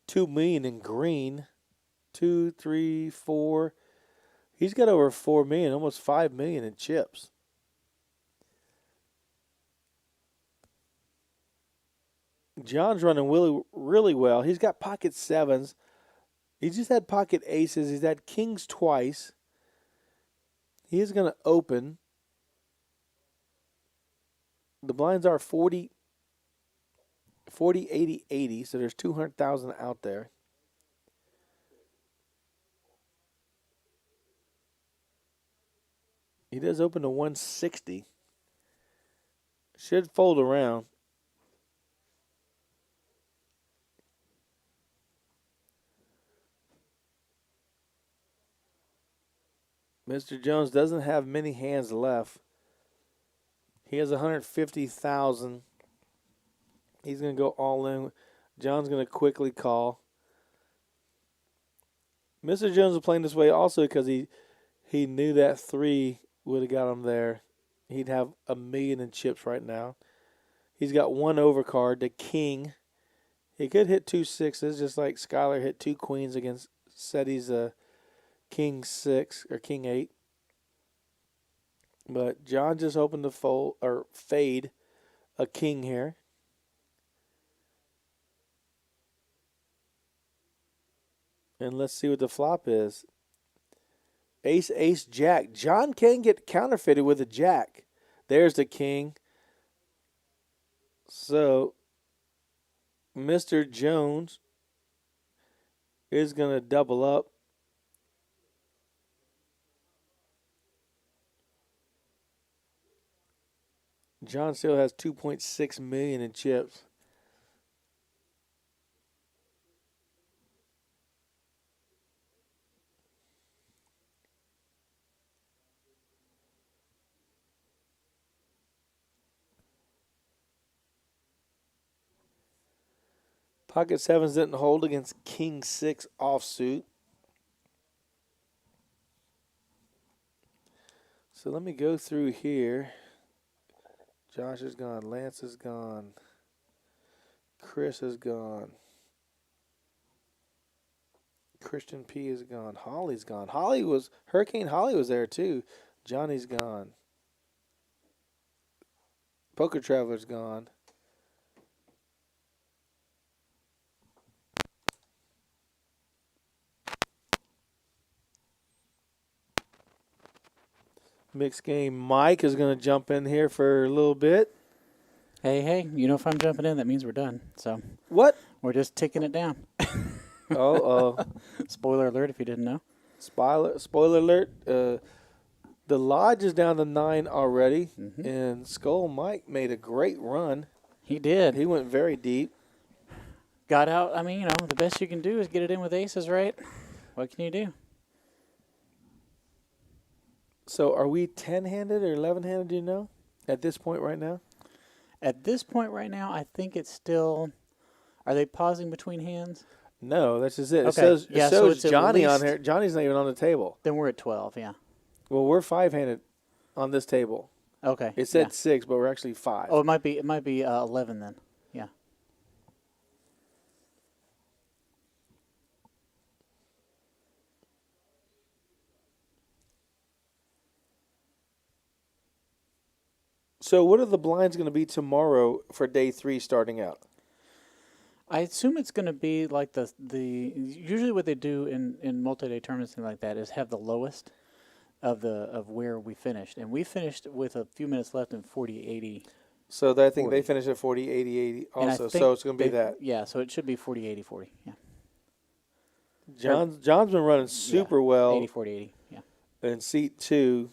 2 million in green. 2, 3, 4. He's got over 4 million, almost 5 million in chips. John's running really well. He's got pocket sevens. He just had pocket aces. He's had kings twice. He is going to open. The blinds are 40, 80, 80. So there's 200,000 out there. He does open to 160. Should fold around. Mr. Jones doesn't have many hands left. He has 150,000. He's going to go all in. John's going to quickly call. Mr. Jones was playing this way also because he knew that 3 would have got him there. He'd have 1 million in chips right now. He's got 1 overcard, the king. He could hit 2 sixes, just like Skylar hit 2 queens against Seti's king 6 or king 8. But John just opened to fold or fade a king here. And let's see what the flop is. Ace, ace, jack. John can get counterfeited with a jack. There's the king. So, Mr. Jones is going to double up. John still has 2.6 million in chips. Pocket sevens didn't hold against king 6 offsuit. So let me go through here. Josh is gone. Lance is gone. Chris is gone. Christian P is gone. Holly's gone. Hurricane Holly was there too. Johnny's gone. Poker Traveler's gone. Mixed game. Mike is going to jump in here for a little bit. Hey, you know if I'm jumping in, that means we're done. So What? we're just ticking it down. Oh. Spoiler alert if you didn't know. Spoiler alert. The Lodge is down to 9 already. Mm-hmm. And Skull Mike made a great run. He did. He went very deep. Got out. I mean, the best you can do is get it in with aces, right? What can you do? So are we 10-handed or 11-handed, do you know, at this point right now? At this point right now, I think it's still... Are they pausing between hands? No, that's just it. Okay. It Yeah, so shows it's at Johnny on least- here. Johnny's not even on the table. Then we're at 12, yeah. Well, we're 5-handed on this table. Okay. It said yeah. 6, but we're actually 5. Oh, it might be 11 then. Yeah. So what are the blinds going to be tomorrow for day 3 starting out? I assume it's going to be like the usually what they do in multi-day tournaments and like that is have the lowest of where we finished, and we finished with a few minutes left in 40-80. So I think 40. they finished at 40, 80, 80 And I also. think So it's going to be that. Yeah, so it should be 40-80, 40. Yeah. John's been running super well 80, 40, 80. Yeah. in seat 2.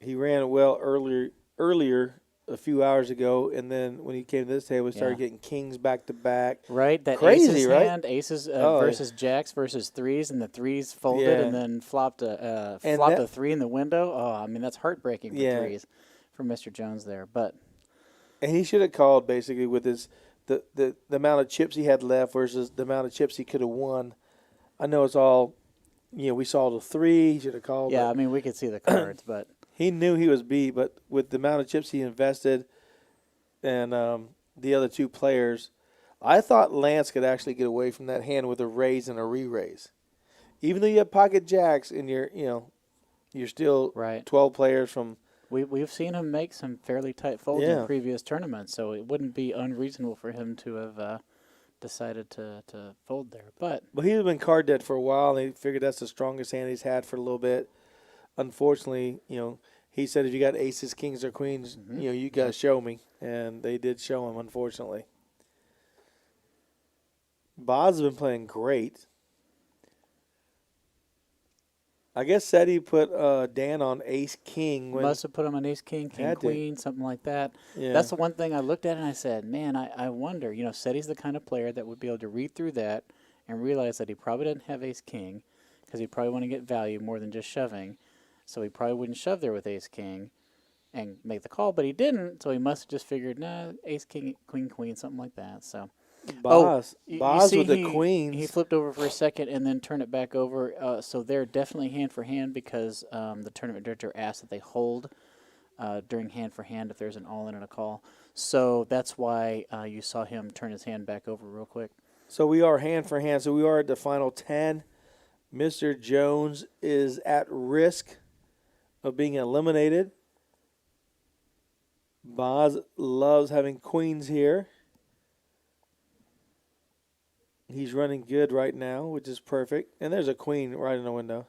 He ran well earlier a few hours ago, and then when he came to this table, he started getting kings back to back. Right, that Crazy, aces right? hand, aces versus jacks versus threes, and the threes folded Yeah. and then flopped And a 3 in the window. Oh, I mean that's heartbreaking for Mr. Jones there. But And he should have called basically with his the amount of chips he had left versus the amount of chips he could have won. I know it's all, we saw the 3. He should have called. yeah, but I mean, we could see the cards, but he knew he was beat. But with the amount of chips he invested and the other 2 players, I thought Lance could actually get away from that hand with a raise and a re-raise. Even though you have pocket jacks and you're still right. 12 players from. We've seen him make some fairly tight folds Yeah. in previous tournaments, so it wouldn't be unreasonable for him to have decided to fold there. But He's been card dead for a while, and he figured that's the strongest hand he's had for a little bit. Unfortunately, he said if you got aces, kings, or queens, you got to show me, and they did show him. Unfortunately, Boz has been playing great. I guess said he put Dan on ace king. must have put him on ace, king, king, Had to. queen, something like that. Yeah. That's the one thing I looked at and I said, man, I wonder. Seti's the kind of player that would be able to read through that and realize that he probably doesn't have ace, king, because he probably want to get value more than just shoving. So he probably wouldn't shove there with ace, king and make the call, but he didn't. So he must have just figured, nah, ace, king, queen, queen, something like that. So. Boz You with the he, queens. He flipped over for a second and then turned it back over. So they're definitely hand for hand because the tournament director asked that they hold during hand for hand if there's an all in and a call. So that's why you saw him turn his hand back over real quick. So we are hand for hand. So we are at the final 10. Mr. Jones is at risk of being eliminated. Boz loves having queens here. He's running good right now, which is perfect. And there's a queen right in the window.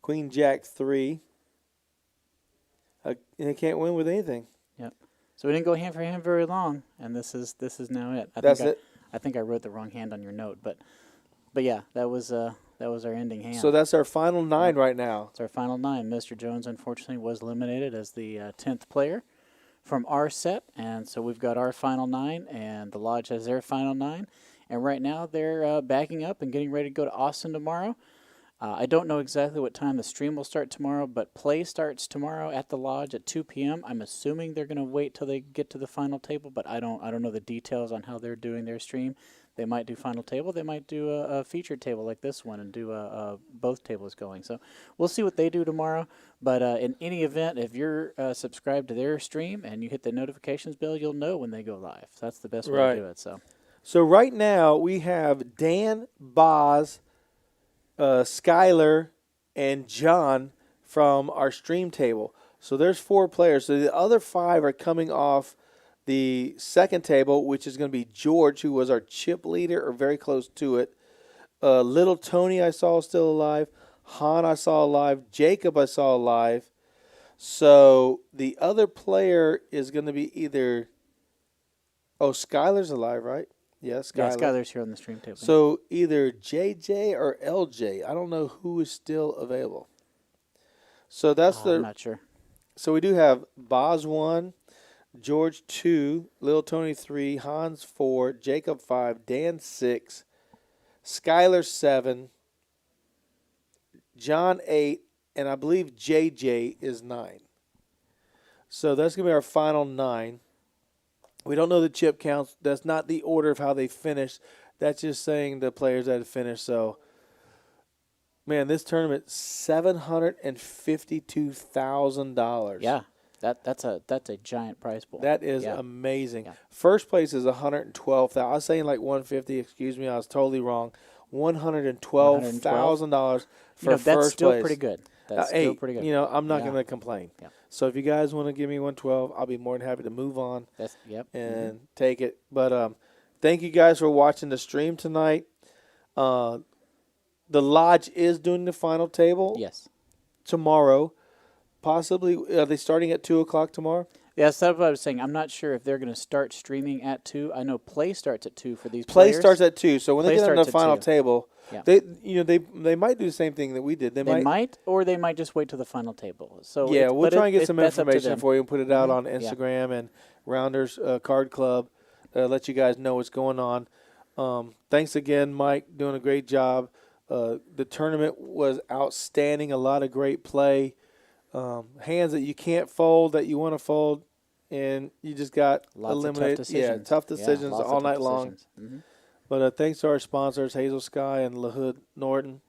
Queen Jack 3. And he can't win with anything. Yep. So we didn't go hand for hand very long, and this is now it. That's it. I think I wrote the wrong hand on your note, but yeah, that was our ending hand. So that's our final 9 right now. It's our final 9. Mr. Jones, unfortunately, was eliminated as the 10th player from our set, and so we've got our final 9, and the Lodge has their final 9. And right now they're backing up and getting ready to go to Austin tomorrow. I don't know exactly what time the stream will start tomorrow, but play starts tomorrow at the Lodge at 2 p.m. I'm assuming they're going to wait till they get to the final table, but I don't know the details on how they're doing their stream. They might do final table. They might do a featured table like this one and do both tables going. So we'll see what they do tomorrow. But in any event, if you're subscribed to their stream and you hit the notifications bell, you'll know when they go live. So that's the best way to do it. So right now we have Dan, Boz, Skylar, and John from our stream table. So there's 4 players. So the other 5 are coming off the second table, which is going to be George, who was our chip leader or very close to it. Little Tony I saw still alive. Han I saw alive. Jacob I saw alive. So the other player is going to be either... Oh, Skylar's alive, right? Yeah, Skylar. Yeah, Skylar's here on the stream table. So either JJ or LJ. I don't know who is still available. So that's I'm not sure. So we do have Boz 1, George 2, Little Tony 3, Hans 4, Jacob 5, Dan 6, Skylar 7, John 8, and I believe JJ is 9. So that's going to be our final 9. We don't know the chip counts. That's not the order of how they finished. That's just saying the players that have finished. So, man, this tournament, $752,000. Yeah, that's a giant prize pool. That is amazing. Yeah. First place is $112,000. I was saying like 150. Excuse me, I was totally wrong. $112,000 for first place. That's still pretty good. That's still pretty good. I'm not going to complain. Yeah. So if you guys want to give me 112, I'll be more than happy to move on. And take it. But thank you guys for watching the stream tonight. The Lodge is doing the final table. Yes. Tomorrow. Possibly. Are they starting at 2 o'clock tomorrow? Yes, that's what I was saying. I'm not sure if they're going to start streaming at 2. I know play starts at 2 for these Play players. starts at 2. So when Play they get on the starts at final 2. table, Yeah. they might do the same thing that we did. They might, or they might just wait till the final table. So yeah, we'll try and get some that's up to information them. for you and put it out on Instagram and Rounders Card Club. Let you guys know what's going on. Thanks again, Mike, doing a great job. The tournament was outstanding. A lot of great play. hands that you can't fold that you want to fold, and you just got Lots eliminated. of tough decisions. Yeah, tough decisions lots of all tough night long. decisions. Mm-hmm. But thanks to our sponsors, Hazel Sky and LaHood Norton.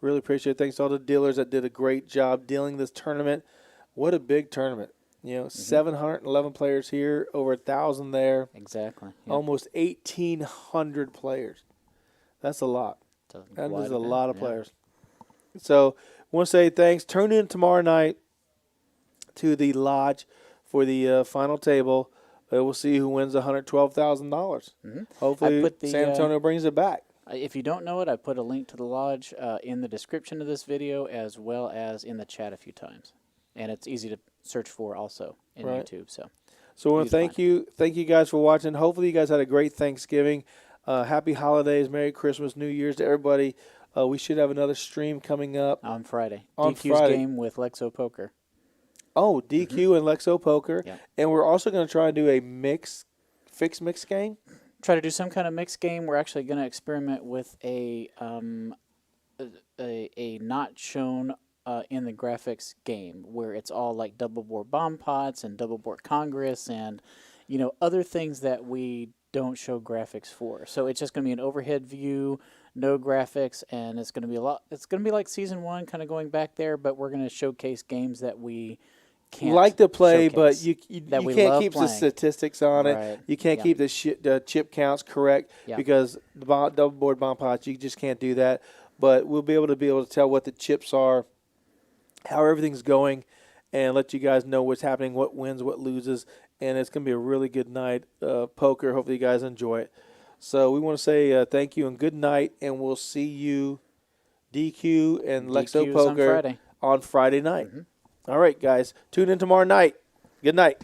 Really appreciate it. Thanks to all the dealers that did a great job dealing this tournament. What a big tournament. 711 players here, over 1,000 there. Exactly. Yep. Almost 1,800 players. That's a lot. That is a lot of players. So I want to say thanks. Tune in tomorrow night to the Lodge for the final table. We'll see who wins $112,000. Mm-hmm. Hopefully San Antonio brings it back. If you don't know it, I put a link to the Lodge in the description of this video as well as in the chat a few times. And it's easy to search for also in YouTube. So I want to thank you guys for watching. Hopefully you guys had a great Thanksgiving. Happy holidays, Merry Christmas, New Year's to everybody. We should have another stream coming up on Friday. On DQ's Friday. game with Lexo Poker. Oh, DQ and Lexo Poker. Yep. And we're also going to try and do a fixed mix game. Try to do some kind of mixed game. We're actually going to experiment with a not shown in the graphics game where it's all like double board bomb pots and double board Congress and other things that we don't show graphics for. So it's just going to be an overhead view, no graphics, and it's going to be it's going to be like season 1, kind of going back there, but we're going to showcase games that we can't like to play, showcase, but you that we can't love keep playing. the statistics on it. Right. You can't keep the chip counts correct because the double board bomb pots, you just can't do that. But we'll be able to tell what the chips are, how everything's going, and let you guys know what's happening, what wins, what loses. And it's going to be a really good night poker. Hopefully you guys enjoy it. So we want to say thank you and good night, and we'll see you, DQ and Lexo DQ's Poker, on Friday night. Mm-hmm. All right, guys. Tune in tomorrow night. Good night.